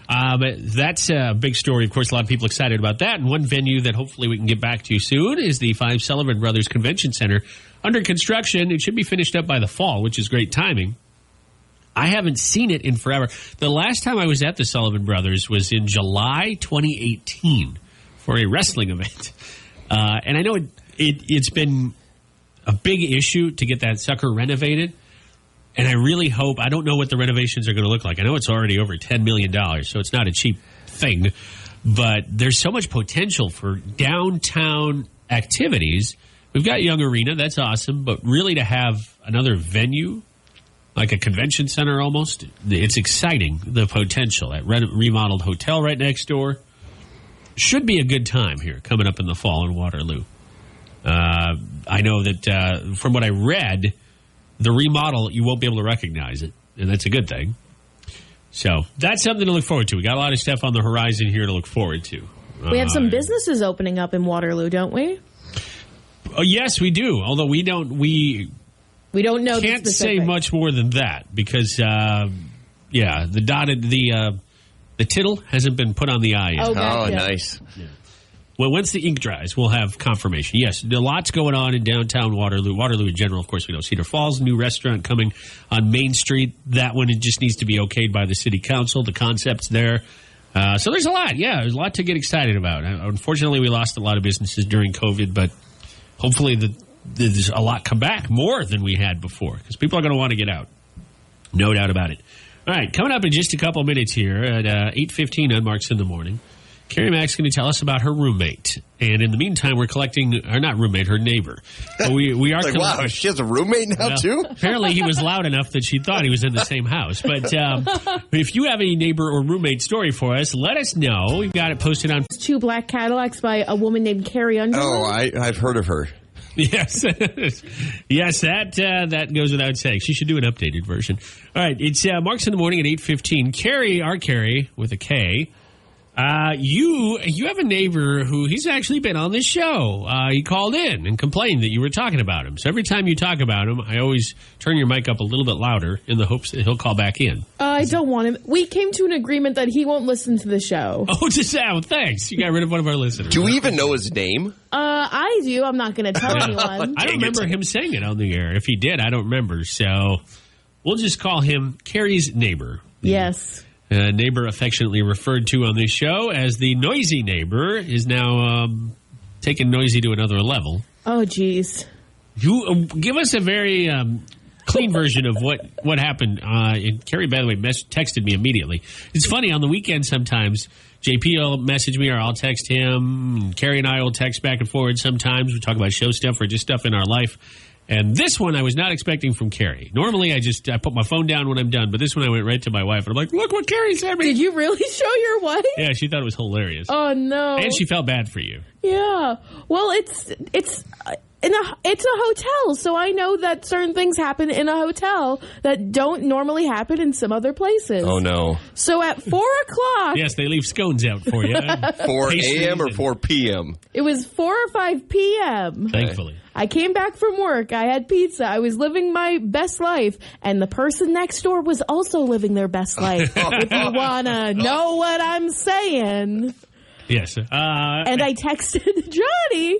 But that's a big story. Of course, a lot of people excited about that. And one venue that hopefully we can get back to soon is the 5 Sullivan Brothers Convention Center. Under construction. It should be finished up by the fall, which is great timing. I haven't seen it in forever. The last time I was at the Sullivan Brothers was in July 2018 for a wrestling event. And I know it's been a big issue to get that sucker renovated. And I really hope, I don't know what the renovations are going to look like. I know it's already over $10 million, so it's not a cheap thing. But there's so much potential for downtown activities. We've got Young Arena, that's awesome. But really to have another venue, like a convention center almost, it's exciting, the potential. That remodeled hotel right next door. Should be a good time here coming up in the fall in Waterloo. I know that from what I read, the remodel, you won't be able to recognize it, and that's a good thing. So that's something to look forward to. We got a lot of stuff on the horizon here to look forward to. We have some businesses opening up in Waterloo, don't we? Oh, yes, we do. Although we don't know. Can't say much more than that because, the tittle hasn't been put on the I yet. Oh, gotcha. Nice. Yeah. Well, once the ink dries, we'll have confirmation. Yes, a lot's going on in downtown Waterloo. Waterloo in general, of course, we know. Cedar Falls, new restaurant coming on Main Street. That one, it just needs to be okayed by the city council. The concept's there. So there's a lot. Yeah, there's a lot to get excited about. Unfortunately, we lost a lot of businesses during COVID, but hopefully there's a lot come back, more than we had before, because people are going to want to get out. No doubt about it. All right, coming up in just a couple minutes here at 8:15 on Marks in the Morning. Kerri Mack's going to tell us about her roommate. And in the meantime, we're collecting, or not roommate, her neighbor. But we are like, wow, she has a roommate now, too? Apparently he was loud enough that she thought he was in the same house. But if you have any neighbor or roommate story for us, let us know. We've got it posted on 2 black Cadillacs by a woman named Kerri Underwood. Oh, I've heard of her. Yes. Yes, that goes without saying. She should do an updated version. All right, it's Marks in the Morning at 8:15. Kerri, our Kerri, with a K. You have a neighbor who he's actually been on this show. He called in and complained that you were talking about him. So every time you talk about him, I always turn your mic up a little bit louder in the hopes that he'll call back in. I don't want him. We came to an agreement that he won't listen to the show. Oh, just now. Thanks. You got rid of one of our listeners. Do we even know his name? I do. I'm not going to tell anyone. I don't remember him saying it on the air. If he did, I don't remember. So we'll just call him Kerri's neighbor. Yes. A neighbor affectionately referred to on this show as the noisy neighbor is now taking noisy to another level. Oh, geez. You give us a very clean version of what happened. And Kerri, by the way, texted me immediately. It's funny, on the weekend sometimes, JP will message me or I'll text him. Kerri and I will text back and forward sometimes. We talk about show stuff or just stuff in our life. And this one I was not expecting from Kerri. Normally I put my phone down when I'm done, but this one I went right to my wife. And I'm like, look what Kerri sent me. Did you really show your wife? Yeah, she thought it was hilarious. Oh, no. And she felt bad for you. Yeah. Well, it's a hotel, so I know that certain things happen in a hotel that don't normally happen in some other places. Oh, no. So at 4 o'clock... Yes, they leave scones out for you. 4 a.m. or 4 p.m.? It was 4 or 5 p.m. Thankfully. I came back from work. I had pizza. I was living my best life. And the person next door was also living their best life. If you want to know what I'm saying. Yes. And I texted Johnny...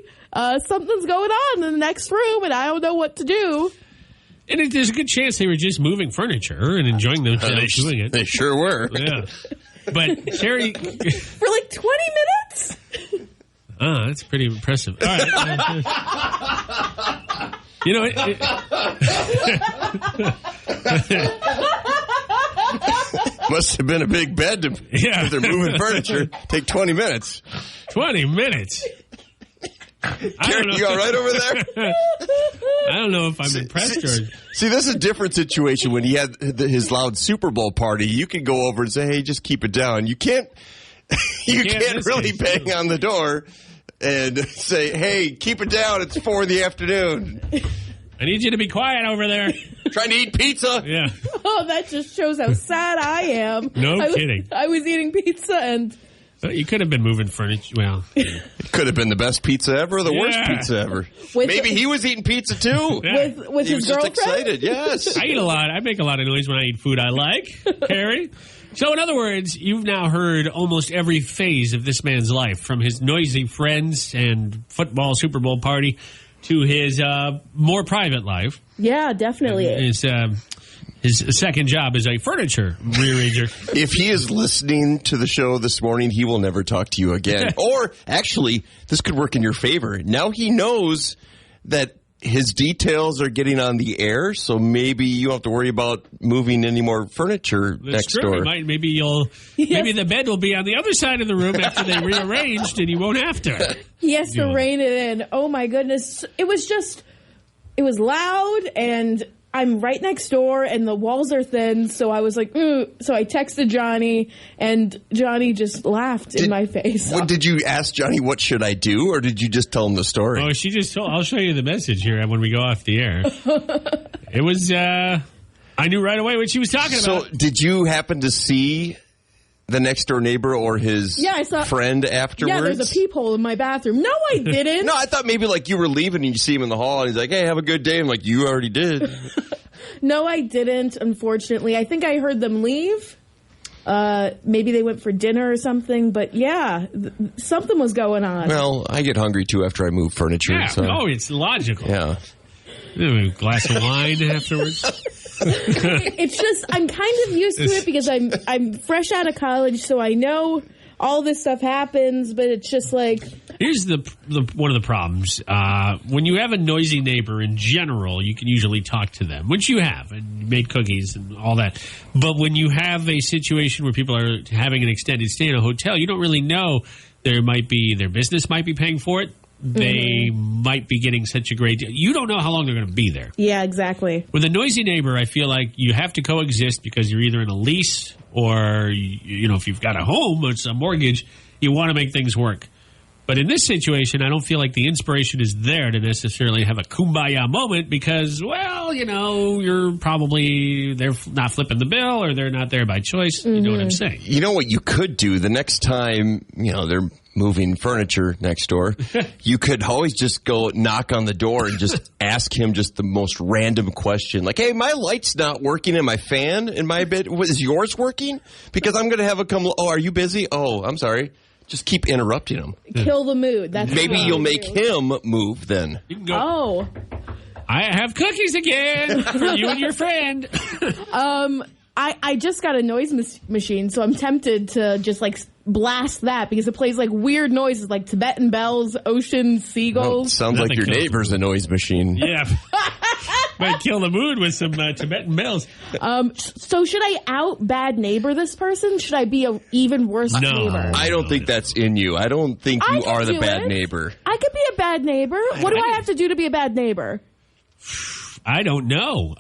something's going on in the next room, and I don't know what to do. And there's a good chance they were just moving furniture and enjoying themselves doing it. They sure were. Yeah. But Kerri... For like 20 minutes? Oh, that's pretty impressive. All right. You know, must have been a big bed if they're moving furniture. Take 20 minutes. 20 minutes? Kerri, you all right over there? I don't know if I'm impressed or... See, this is a different situation. When he had his loud Super Bowl party, you can go over and say, hey, just keep it down. You can't really bang on the door and say, hey, keep it down. It's 4 in the afternoon. I need you to be quiet over there. Trying to eat pizza. Yeah. Oh, that just shows how sad I am. Kidding. I was eating pizza and... You could have been moving furniture. Well, it could have been the best pizza ever or the worst pizza ever. Maybe he was eating pizza too. Yeah. With his girlfriend? Just excited, yes. I eat a lot. I make a lot of noise when I eat food I like, Kerri. So, in other words, you've now heard almost every phase of this man's life, from his noisy friends and football Super Bowl party to his more private life. Yeah, definitely. His second job is a furniture rearranger. If he is listening to the show this morning, he will never talk to you again. Or, actually, this could work in your favor. Now he knows that his details are getting on the air, so maybe you don't have to worry about moving any more furniture next door. Maybe the bed will be on the other side of the room after they rearranged, and you won't have to. He has to rein it in. Oh, my goodness. It was loud, and... I'm right next door, and the walls are thin, so I was like, So I texted Johnny, and Johnny just laughed in my face. Did you ask Johnny, what should I do, or did you just tell him the story? Oh, she just told... I'll show you the message here when we go off the air. It was... I knew right away what she was talking about. So, did you happen to see the next door neighbor or his friend afterwards? Yeah, there's a peephole in my bathroom. No, I didn't. No, I thought maybe like you were leaving and you see him in the hall and he's like, hey, have a good day. I'm like, you already did. No, I didn't, unfortunately. I think I heard them leave. Maybe they went for dinner or something. But yeah, something was going on. Well, I get hungry too after I move furniture. Yeah, so. It's logical. Yeah. A glass of wine afterwards. It's just I'm kind of used to it because I'm fresh out of college, so I know all this stuff happens. But it's just like here's the one of the problems when you have a noisy neighbor. In general, you can usually talk to them, which you have, and you made cookies and all that. But when you have a situation where people are having an extended stay in a hotel, you don't really know. Their business might be paying for it. They might be getting such a great deal. You don't know how long they're going to be there. Yeah, exactly. With a noisy neighbor, I feel like you have to coexist because you're either in a lease or, if you've got a home or it's a mortgage, you want to make things work. But in this situation, I don't feel like the inspiration is there to necessarily have a kumbaya moment because, they're not flipping the bill or they're not there by choice. You know what I'm saying? You know what you could do the next time, they're moving furniture next door, you could always just go knock on the door and just ask him just the most random question. Like, hey, my light's not working and my fan in my bed, is yours working? Because I'm going to have a come, oh, are you busy? Oh, I'm sorry. Just keep interrupting him. Kill the mood. That's maybe you'll make him move then. You can go. Oh. I have cookies again for you and your friend. I just got a noise machine, so I'm tempted to just like blast that because it plays like weird noises like Tibetan bells, ocean seagulls. Sounds like your neighbor's a noise machine. Yeah. Might kill the mood with some Tibetan bells. So should I out bad neighbor this person? Should I be a even worse neighbor? I don't think that's in you. I don't think you are the bad neighbor. I could be a bad neighbor. What do I have to do to be a bad neighbor? I don't know.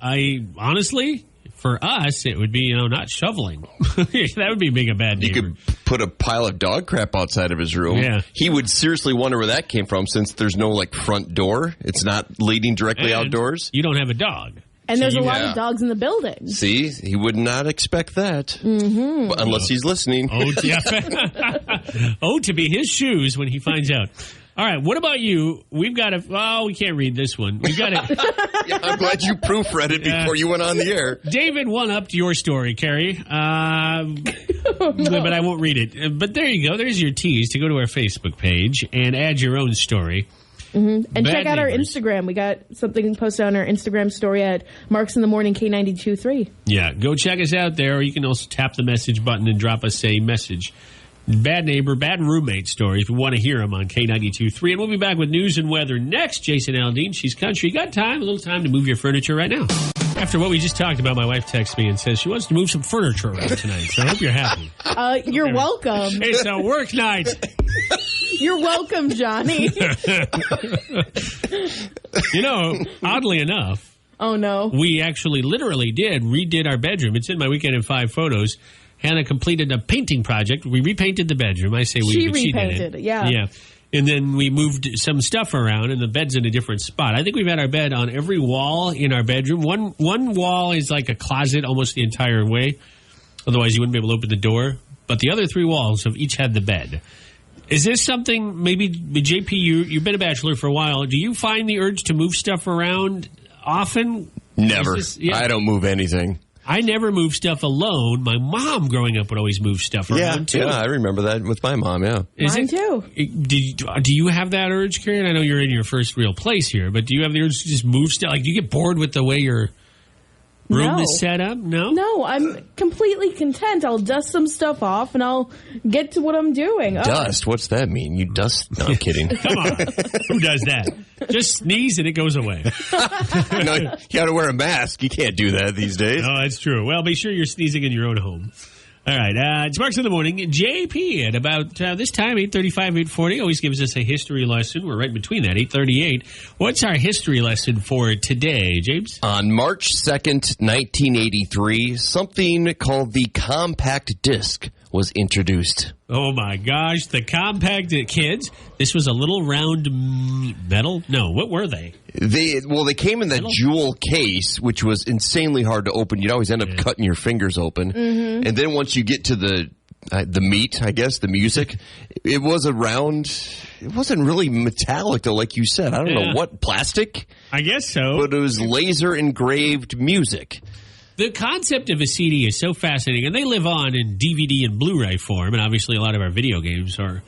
Honestly, for us, it would be, not shoveling. That would be being a bad neighbor. You could put a pile of dog crap outside of his room. Yeah. He would seriously wonder where that came from since there's no, front door. It's not leading directly outdoors. You don't have a dog. And there's a lot of dogs in the building. See? He would not expect that. Mm-hmm. Unless he's listening. Oh, yeah. To be his shoes when he finds out. All right, what about you? We've got we can't read this one. We've got yeah, I'm glad you proofread it before you went on the air. David one-upped your story, Kerri. But I won't read it. But there you go. There's your tease to go to our Facebook page and add your own story. Mm-hmm. And check out our Instagram. We got something posted on our Instagram story at Marks in the Morning K92.3. Yeah, go check us out there. Or you can also tap the message button and drop us a message. Bad neighbor, bad roommate story if you want to hear them on K92.3. And we'll be back with news and weather next. Jason Aldean, she's country. Got a little time to move your furniture right now. After what we just talked about, my wife texts me and says she wants to move some furniture around tonight. So I hope you're happy. You're welcome. It's a work night. You're welcome, Johnny. Oddly enough. Oh, no. We actually literally redid our bedroom. It's in my Weekend in 5 photos. Hannah completed a painting project. We repainted the bedroom. I say we, she but she repainted did it. Yeah. Yeah. And then we moved some stuff around, and the bed's in a different spot. I think we've had our bed on every wall in our bedroom. One wall is like a closet almost the entire way. Otherwise, you wouldn't be able to open the door. But the other 3 walls have each had the bed. Is this something, maybe, JP, you've been a bachelor for a while. Do you find the urge to move stuff around often? Never. I don't move anything. I never moved stuff alone. My mom, growing up, would always move stuff around, too. Yeah, I remember that with my mom, yeah. Mine, too. Do you have that urge, Kerri? I know you're in your first real place here, but do you have the urge to just move stuff? Like, do you get bored with the way your room is set up? No? No, I'm completely content. I'll dust some stuff off, and I'll get to what I'm doing. Dust? What's that mean? You dust? No, I'm kidding. Come on. Who does that? Just sneeze and it goes away. No, you got to wear a mask. You can't do that these days. Oh, that's true. Well, be sure you're sneezing in your own home. All right. It's Marks in the Morning. JP at about this time, 8:35, 8:40, always gives us a history lesson. We're right between that, 8:38. What's our history lesson for today, James? On March 2nd, 1983, something called the compact disc was introduced. Oh, my gosh. The compact kids. This was a little round metal? No, what were they? They came in that jewel case, which was insanely hard to open. You'd always end up cutting your fingers open. Mm-hmm. And then once you get to the meat, I guess, the music, it was a round. It wasn't really metallic, though, like you said. I don't know what, plastic? I guess so. But it was laser engraved music. The concept of a CD is so fascinating, and they live on in DVD and Blu-ray form, and obviously a lot of our video games are,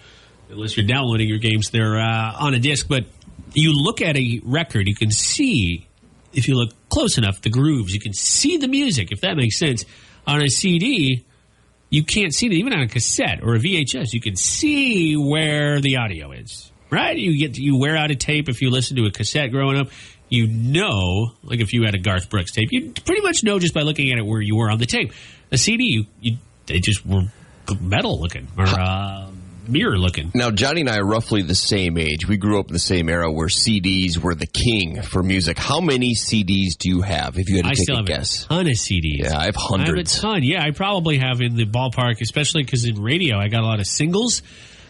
unless you're downloading your games, they're on a disc. But you look at a record, you can see, if you look close enough, the grooves. You can see the music, if that makes sense. On a CD, you can't see it. Even on a cassette or a VHS, you can see where the audio is, right? You wear out a tape if you listen to a cassette growing up. You know, like if you had a Garth Brooks tape, you pretty much know just by looking at it where you were on the tape. A CD, they just were metal looking or mirror looking. Now, Johnny and I are roughly the same age. We grew up in the same era where CDs were the king for music. How many CDs do you have, if you had to take a guess? I still have a ton of CDs. Yeah, I have hundreds. I have a ton. Yeah, I probably have in the ballpark, especially because in radio I got a lot of singles.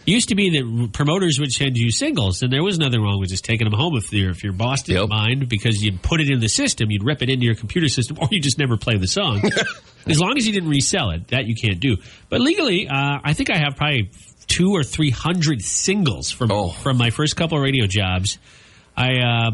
It used to be that promoters would send you singles, and there was nothing wrong with just taking them home if your boss didn't mind, because you'd put it in the system, you'd rip it into your computer system, or you just never play the song. As long as you didn't resell it, that you can't do. But legally, I think I have probably 200 or 300 singles from my first couple of radio jobs. I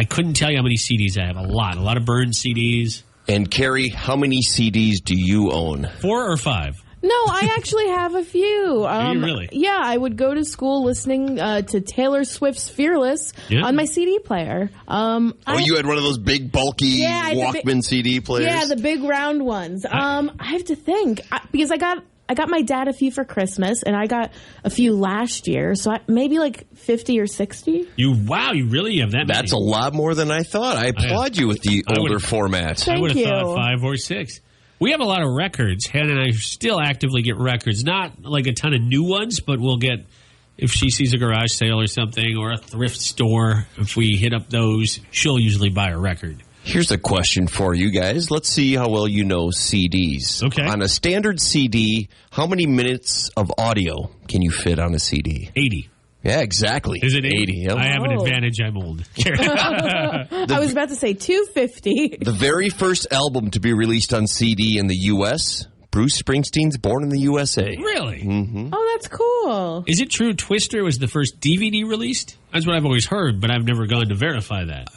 couldn't tell you how many CDs I have. A lot of burned CDs. And Kerri, how many CDs do you own? 4 or 5? No, I actually have a few. Do you really? Yeah, I would go to school listening to Taylor Swift's Fearless on my CD player. You had one of those big, bulky Walkman CD players? Yeah, the big round ones. I have to think, because I got my dad a few for Christmas, and I got a few last year, so maybe like 50 or 60. You really have that many. That's a lot more than I thought. I applaud you with the older format. I would have thought 5 or 6. We have a lot of records. Hannah and I still actively get records. Not like a ton of new ones, but we'll get, if she sees a garage sale or something, or a thrift store, if we hit up those, she'll usually buy a record. Here's a question for you guys. Let's see how well you know CDs. Okay. On a standard CD, how many minutes of audio can you fit on a CD? 80. Yeah, exactly. Is it 80? Yep. I have an advantage. I'm old. I was about to say 250. The very first album to be released on CD in the U.S., Bruce Springsteen's Born in the USA. Really? Mm-hmm. Oh, that's cool. Is it true Twister was the first DVD released? That's what I've always heard, but I've never gone to verify that.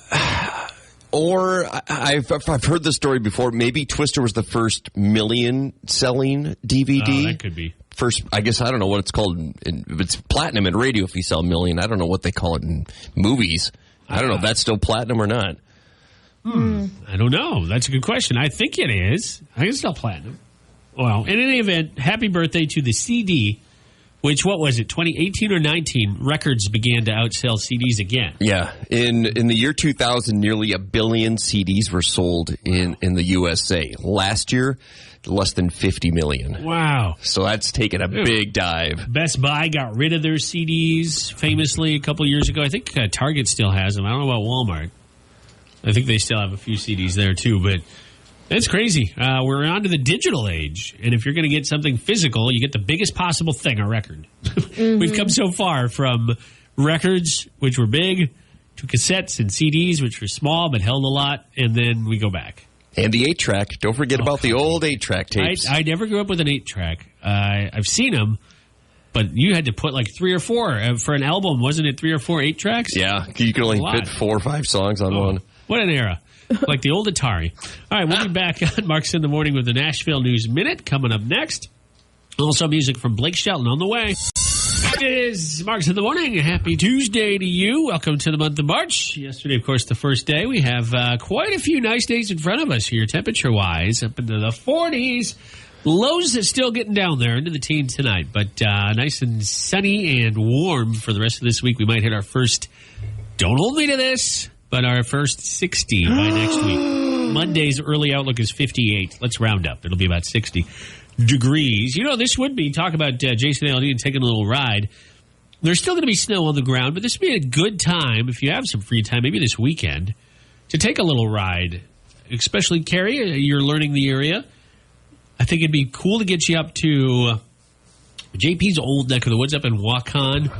Or I've heard the story before. Maybe Twister was the first million-selling DVD. Oh, that could be. First, I guess, I don't know what it's called. It's platinum in radio if you sell a million. I don't know what they call it in movies. I don't know if that's still platinum or not. I don't know. That's a good question. I think it is. I think it's still platinum. Well, in any event, happy birthday to the CD, which, what was it, 2018 or 19, records began to outsell CDs again. Yeah. In the year 2000, nearly 1 billion CDs were sold in the USA. Last year, less than 50 million. Wow. So that's taken a big dive. Best Buy got rid of their CDs famously a couple years ago. I think Target still has them. I don't know about Walmart. I think they still have a few CDs there too, but it's crazy. We're on to the digital age, and if you're going to get something physical, you get the biggest possible thing, a record. We've come so far from records, which were big, to cassettes and CDs, which were small but held a lot, and then we go back. And the 8-track. Don't forget about the old 8-track tapes. I never grew up with an 8-track. I've seen them, but you had to put like 3 or 4 for an album. Wasn't it 3 or 4 8-tracks? Yeah, you could only fit 4 or 5 songs on one. What an era. Like the old Atari. All right, we'll be back on Marks in the Morning with the Nashville News Minute coming up next. Also music from Blake Shelton on the way. It is Marks in the Morning. Happy Tuesday to you. Welcome to the month of March. Yesterday, of course, the first day. We have quite a few nice days in front of us here, temperature-wise, up into the 40s. Lows are still getting down there into the teens tonight, but nice and sunny and warm for the rest of this week. We might hit our first, don't hold me to this, but our first 60 by next week. Monday's early outlook is 58. Let's round up. It'll be about 60 degrees. You know, this would be, talk about Jason Aldean taking a little ride. There's still going to be snow on the ground, but this would be a good time, if you have some free time, maybe this weekend, to take a little ride. Especially, Kerri, you're learning the area. I think it'd be cool to get you up to JP's old neck of the woods up in Waukon.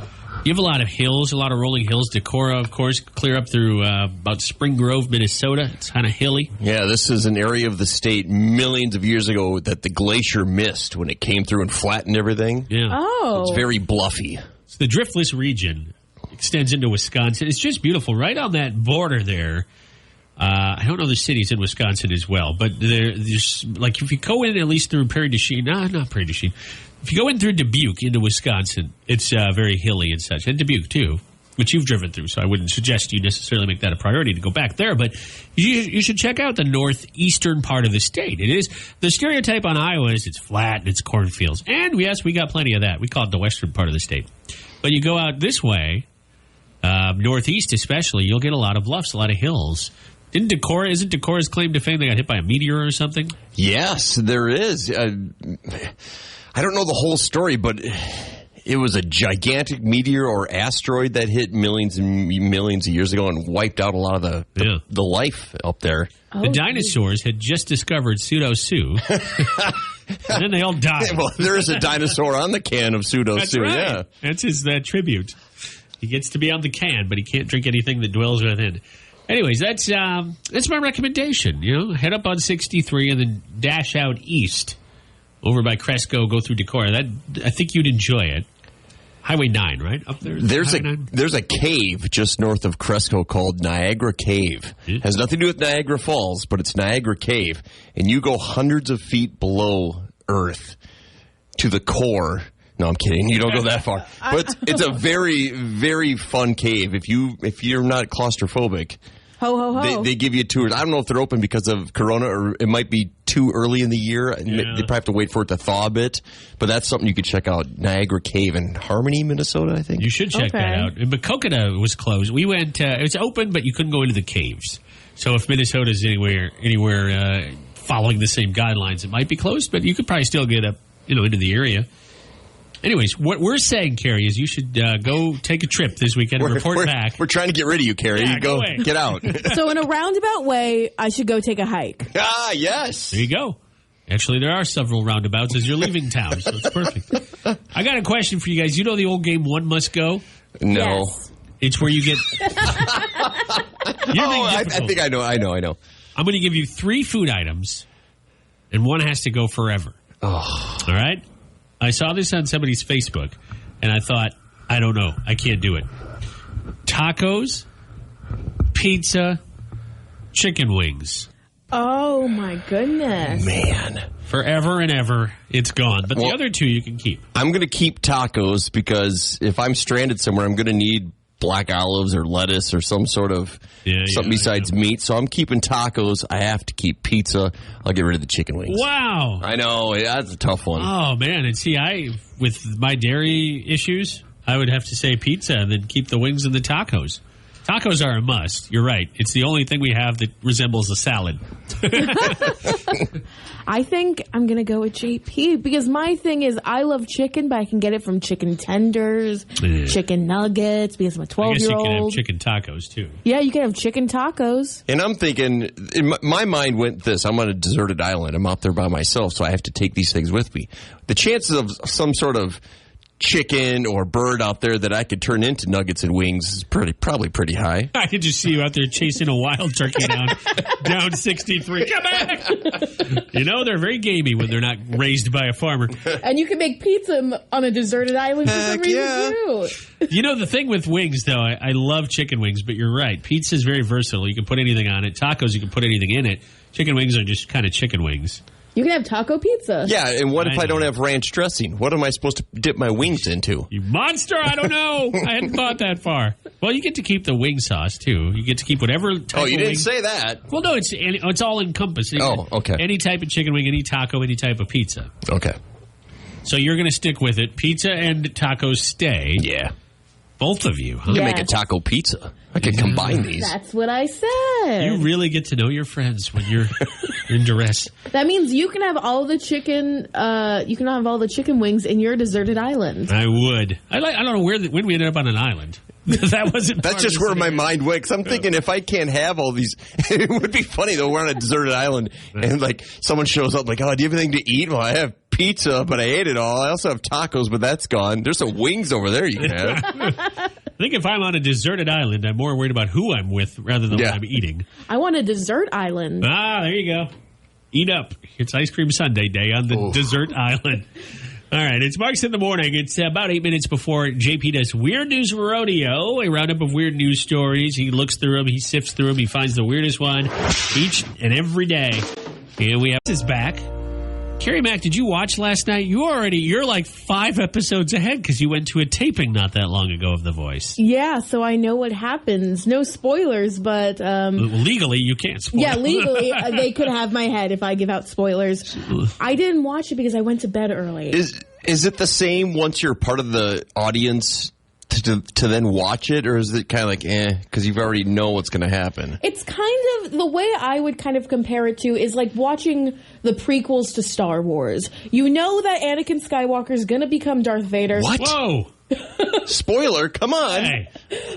You have a lot of hills, a lot of rolling hills. Decorah, of course, clear up through about Spring Grove, Minnesota. It's kind of hilly. Yeah, this is an area of the state millions of years ago that the glacier missed when it came through and flattened everything. Yeah. Oh. It's very bluffy. It's the driftless region. Extends into Wisconsin. It's just beautiful. Right on that border there. I don't know the cities in Wisconsin as well, but there's, like, if you go in at least through Prairie du Chien, not Prairie du Chien. If you go in through Dubuque into Wisconsin, it's very hilly and such. And Dubuque, too, which you've driven through, so I wouldn't suggest you necessarily make that a priority to go back there. But you should check out the northeastern part of the state. It is, the stereotype on Iowa is it's flat and it's cornfields. And, yes, we got plenty of that. We call it the western part of the state. But you go out this way, northeast especially, you'll get a lot of bluffs, a lot of hills. Isn't Decorah's claim to fame they got hit by a meteor or something? Yes, there is. I don't know the whole story, but it was a gigantic meteor or asteroid that hit millions and millions of years ago and wiped out a lot of the life up there. The dinosaurs had just discovered Pseudo-Sue, and then they all died. Well, there is a dinosaur on the can of Pseudo-Sue. That's right. Yeah. That's his tribute. He gets to be on the can, but he can't drink anything that dwells within. Anyways, that's my recommendation. You know, head up on 63 and then dash out east over by Cresco, go through Decorah. I think you'd enjoy it. Highway 9, right? Up there? There's a cave just north of Cresco called Niagara Cave. Has nothing to do with Niagara Falls, but it's Niagara Cave. And you go hundreds of feet below Earth. to the core. No, I'm kidding. You don't go that far. But it's a very, very fun cave. If you're not claustrophobic, ho ho ho. They give you tours. I don't know if they're open because of Corona or it might be too early in the year. Yeah. They probably have to wait for it to thaw a bit. But that's something you could check out. Niagara Cave in Harmony, Minnesota, I think. You should check that out. But Kokona was closed. We went. It was open, but you couldn't go into the caves. So if Minnesota's anywhere following the same guidelines, it might be closed. But you could probably still get up, into the area. Anyways, what we're saying, Kerri, is you should go take a trip this weekend and report back. We're trying to get rid of you, Kerri. Yeah, go get out. So in a roundabout way, I should go take a hike. Ah, yes. There you go. Actually, there are several roundabouts as you're leaving town, so it's perfect. I got a question for you guys. You know the old game One Must Go? No. Yes. It's where you get... I think I know. I'm going to give you 3 food items, and one has to go forever. Oh. All right? I saw this on somebody's Facebook, and I thought, I don't know. I can't do it. Tacos, pizza, chicken wings. Oh, my goodness. Man. Forever and ever, it's gone. But the other 2 you can keep. I'm going to keep tacos because if I'm stranded somewhere, I'm going to need black olives or lettuce or some sort of something besides meat. So I'm keeping tacos. I have to keep pizza. I'll get rid of the chicken wings. Wow. I know. That's a tough one. Oh, man. And see, with my dairy issues, I would have to say pizza and then keep the wings and the tacos. Tacos are a must. You're right. It's the only thing we have that resembles a salad. I think I'm going to go with JP because my thing is I love chicken, but I can get it from chicken tenders, chicken nuggets because I'm a 12-year-old. I guess you can have chicken tacos, too. Yeah, you can have chicken tacos. And I'm thinking, my mind went this. I'm on a deserted island. I'm out there by myself, so I have to take these things with me. The chances of some sort of chicken or bird out there that I could turn into nuggets and wings is probably pretty high. I could just see you out there chasing a wild turkey down 63. Come back! They're very gamey when they're not raised by a farmer. And you can make pizza on a deserted island for some reason, too. The thing with wings, though, I love chicken wings, but you're right. Pizza is very versatile. You can put anything on it. Tacos, you can put anything in it. Chicken wings are just kind of chicken wings. You can have taco pizza. Yeah, and what if I don't have ranch dressing? What am I supposed to dip my wings into? You monster! I don't know. I hadn't thought that far. Well, you get to keep the wing sauce, too. You get to keep whatever type of you didn't wing. say that. Well, no, it's all encompassing. Oh, okay. Any type of chicken wing, any taco, any type of pizza. Okay. So you're going to stick with it. Pizza and tacos stay. Yeah. Both of you, huh? You can make a taco pizza. I could combine these. That's what I said. You really get to know your friends when you're in duress. That means you can have all the chicken. You can have all the chicken wings in your deserted island. I would. I don't know when we ended up on an island. That wasn't. That's just where my mind went. Because I'm thinking if I can't have all these, it would be funny though. We're on a deserted island and someone shows up like, "Oh, do you have anything to eat?" Well, I have pizza, but I ate it all. I also have tacos, but that's gone. There's some wings over there you can have. I think if I'm on a deserted island, I'm more worried about who I'm with rather than what I'm eating. I want a dessert island. Ah, there you go. Eat up. It's Ice Cream Sundae day on the desert island. All right, it's Marks in the Morning. It's about 8 minutes before JP does Weird News Rodeo, a roundup of weird news stories. He looks through them, he sifts through them, he finds the weirdest one each and every day. And we have this back. Kerri Mack, did you watch last night? You're like 5 episodes ahead because you went to a taping not that long ago of The Voice. Yeah, so I know what happens. No spoilers, but... legally, you can't spoil. Yeah, legally, they could have my head if I give out spoilers. I didn't watch it because I went to bed early. Is it the same once you're part of the audience to then watch it, or is it kind of like because you've already know what's going to happen? It's kind of the way I would kind of compare it to is like watching the prequels to Star Wars. You know that Anakin Skywalker is going to become Darth Vader. What? Whoa. Spoiler, come on. Hey.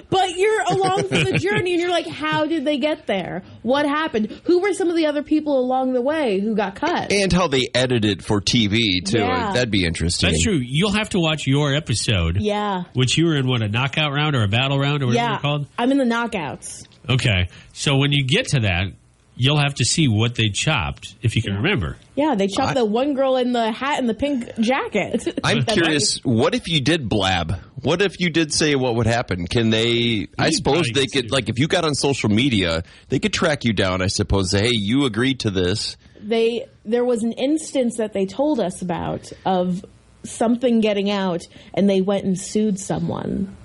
But you're along for the journey and you're like, how did they get there? What happened? Who were some of the other people along the way who got cut? And how they edited it for TV, too. Yeah. That'd be interesting. That's true. You'll have to watch your episode. Yeah. Which you were in, a knockout round or a battle round or whatever they're called? I'm in the knockouts. Okay. So when you get to that, you'll have to see what they chopped, if you can remember. Yeah, they chopped the one girl in the hat and the pink jacket. I'm curious, what if you did blab? What if you did say what would happen? Can they, I suppose they could, like if you got on social media, they could track you down, I suppose, say, hey, you agreed to this. There was an instance that they told us about of something getting out, and they went and sued someone.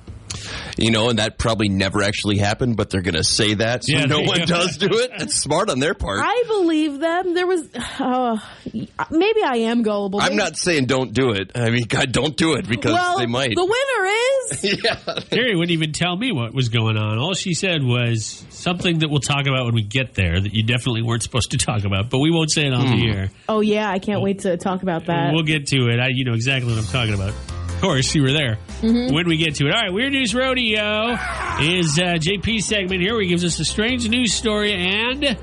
You know, and that probably never actually happened, but they're going to say that so no one does do it. It's smart on their part. I believe them. There was... maybe I am gullible. I'm not saying don't do it. I mean, God, don't do it because they might. The winner is... Kerri wouldn't even tell me what was going on. All she said was something that we'll talk about when we get there that you definitely weren't supposed to talk about, but we won't say it on the air. Oh, yeah. I can't wait to talk about that. We'll get to it. You know exactly what I'm talking about. Of course, you were there when we get to it. All right, Weird News Rodeo is JP's segment here where he gives us a strange news story and a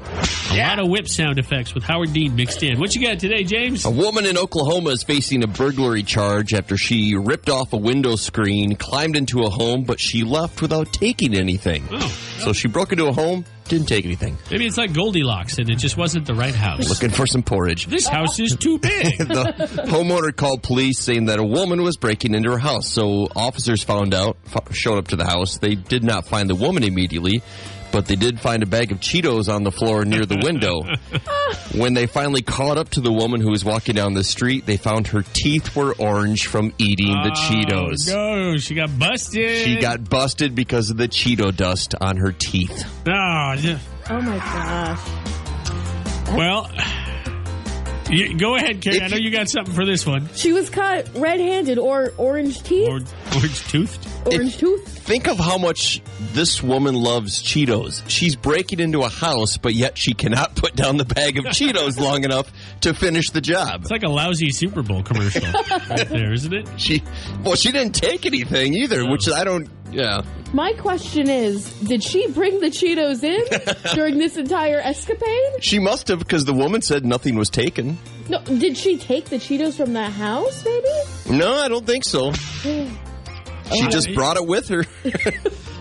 lot of whip sound effects with Howard Dean mixed in. What you got today, James? A woman in Oklahoma is facing a burglary charge after she ripped off a window screen, climbed into a home, but she left without taking anything. So she broke into a home, didn't take anything. Maybe it's like Goldilocks and it just wasn't the right house. Looking for some porridge. This house is too big. The homeowner called police saying that a woman was breaking into her house. So officers showed up to the house. They did not find the woman immediately, but they did find a bag of Cheetos on the floor near the window. When they finally caught up to the woman who was walking down the street, they found her teeth were orange from eating the Cheetos. No, she got busted. She got busted because of the Cheeto dust on her teeth. Oh my gosh. Well, go ahead, Kerri. I know you got something for this one. She was caught red-handed or orange teeth. Orange-toothed? Orange tooth. Think of how much this woman loves Cheetos. She's breaking into a house, but yet she cannot put down the bag of Cheetos long enough to finish the job. It's like a lousy Super Bowl commercial right there, isn't it? She didn't take anything either, which I don't... Yeah. My question is, did she bring the Cheetos in during this entire escapade? She must have, because the woman said nothing was taken. No, did she take the Cheetos from the house, maybe? No, I don't think so. She just brought it with her.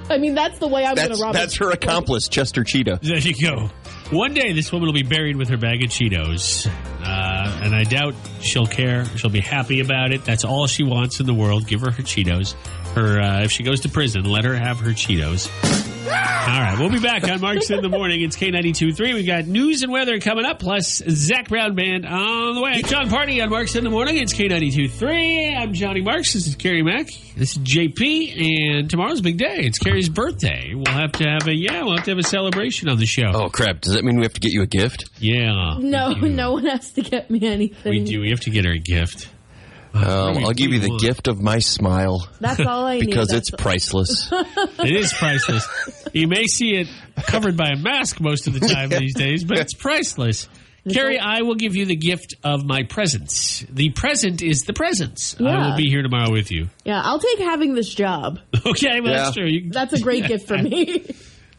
I mean, that's the way I'm going to rob it. That's her accomplice, Chester Cheetah. There you go. One day, this woman will be buried with her bag of Cheetos. And I doubt she'll care. She'll be happy about it. That's all she wants in the world. Give her Cheetos. If she goes to prison, let her have her Cheetos. All right, we'll be back on Marks in the Morning. It's K92.3. We've got news and weather coming up, plus Zach Brown Band on the way. John Party on Marks in the Morning. It's K92.3. I'm Johnny Marks. This is Kerri Mack. This is JP, and tomorrow's a big day. It's Kerri's birthday. We'll have to have a celebration on the show. Oh crap! Does that mean we have to get you a gift? Yeah. No one has to get me anything. We do. We have to get her a gift. I'll give you the gift of my smile. That's all I need. Because it's priceless. It is priceless. You may see it covered by a mask most of the time these days, but it's priceless. Kerri, I will give you the gift of my presence. The present is the presence. Yeah. I will be here tomorrow with you. Yeah, I'll take having this job. Okay, well, that's true. That's a great gift for me.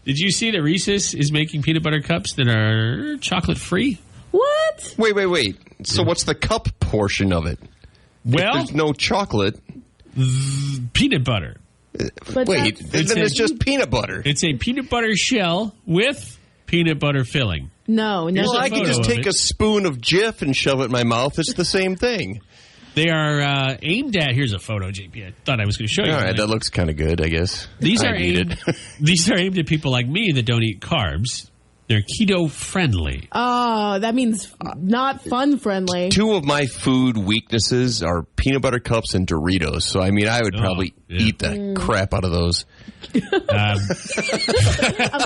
Did you see that Reese's is making peanut butter cups that are chocolate-free? What? Wait. So what's the cup portion of it? Well, if there's no chocolate. Peanut butter. But then it's just peanut butter. It's a peanut butter shell with peanut butter filling. No. Well, I can just take a spoon of Jif and shove it in my mouth. It's the same thing. They are aimed at. Here's a photo, JP. I thought I was going to show you. All right, that looks kind of good, I guess. These are aimed at people like me that don't eat carbs. They're keto friendly. Oh, that means not fun friendly. Two of my food weaknesses are peanut butter cups and Doritos. So, I mean, I would probably eat the crap out of those. I'm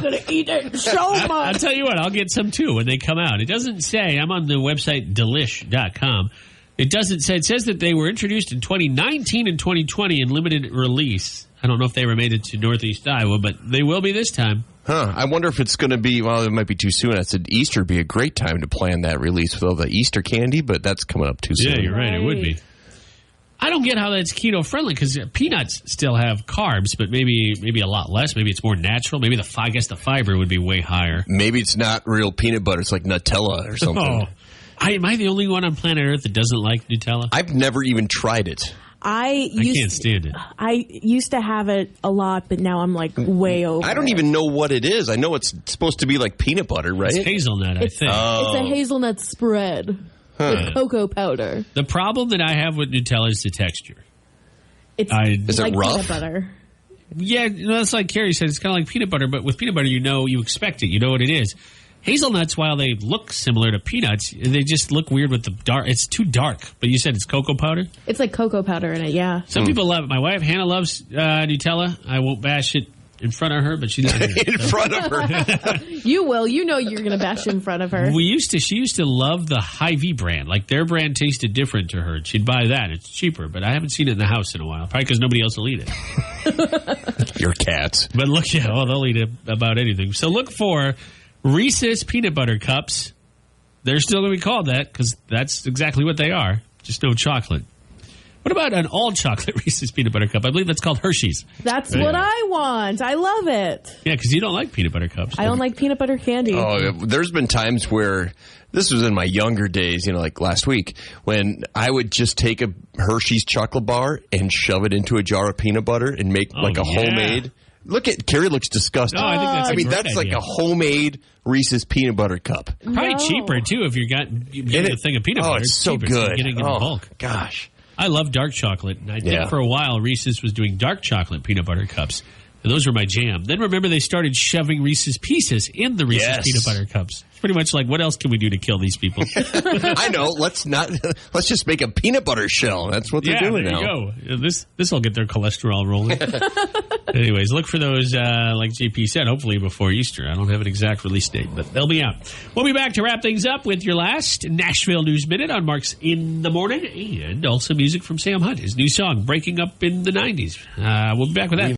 going to eat it so much. I'll tell you what, I'll get some too when they come out. It doesn't say, I'm on the website delish.com. It doesn't say, it says that they were introduced in 2019 and 2020 in limited release. I don't know if they ever made it to Northeast Iowa, but they will be this time. I wonder if it's going to be, well, it might be too soon. I said Easter would be a great time to plan that release with all the Easter candy, but that's coming up too soon. Yeah, you're right. It would be. I don't get how that's keto friendly because peanuts still have carbs, but maybe a lot less. Maybe it's more natural. Maybe I guess the fiber would be way higher. Maybe it's not real peanut butter. It's like Nutella or something. Am I the only one on planet Earth that doesn't like Nutella? I've never even tried it. I can't stand it. I used to have it a lot, but now I'm like way over. I don't even know what it is. I know it's supposed to be like peanut butter, right? It's hazelnut, I think. It's a hazelnut spread with cocoa powder. The problem that I have with Nutella is the texture. Is it rough? Peanut butter. Yeah, that's like Kerri said. It's kind of like peanut butter, but with peanut butter, you expect it. You know what it is. Hazelnuts, while they look similar to peanuts, they just look weird with the dark. It's too dark. But you said it's cocoa powder? It's like cocoa powder in it, yeah. Some people love it. My wife, Hannah, loves Nutella. I won't bash it in front of her, but she doesn't. In front of her. You will. You know you're going to bash in front of her. She used to love the Hy-Vee brand. Like, their brand tasted different to her. She'd buy that. It's cheaper, but I haven't seen it in the house in a while. Probably because nobody else will eat it. Your cats. But look, they'll eat about anything. So look for Reese's Peanut Butter Cups. They're still going to be called that because that's exactly what they are. Just no chocolate. What about an all-chocolate Reese's Peanut Butter Cup? I believe that's called Hershey's. That's what I want. I love it. Yeah, because you don't like peanut butter cups. I don't like peanut butter candy. Oh, there's been times where, this was in my younger days, like last week, when I would just take a Hershey's chocolate bar and shove it into a jar of peanut butter and make a homemade. Look at Kerri looks disgusting. No, I think that's like a homemade Reese's peanut butter cup. Probably cheaper too if you get a thing of peanut butter. Oh, it's so cheaper, good. So you're getting it in bulk. Gosh. I love dark chocolate, and I think for a while Reese's was doing dark chocolate peanut butter cups, and those were my jam. Then remember they started shoving Reese's Pieces in the Reese's peanut butter cups. It's pretty much like, what else can we do to kill these people? I know. Let's just make a peanut butter shell. That's what they're doing now. There you go. This will get their cholesterol rolling. Anyways, look for those, like JP said, hopefully before Easter. I don't have an exact release date, but they'll be out. We'll be back to wrap things up with your last Nashville News Minute on Mark's In the Morning, and also music from Sam Hunt, his new song, Breaking Up in the 90s. We'll be back with that.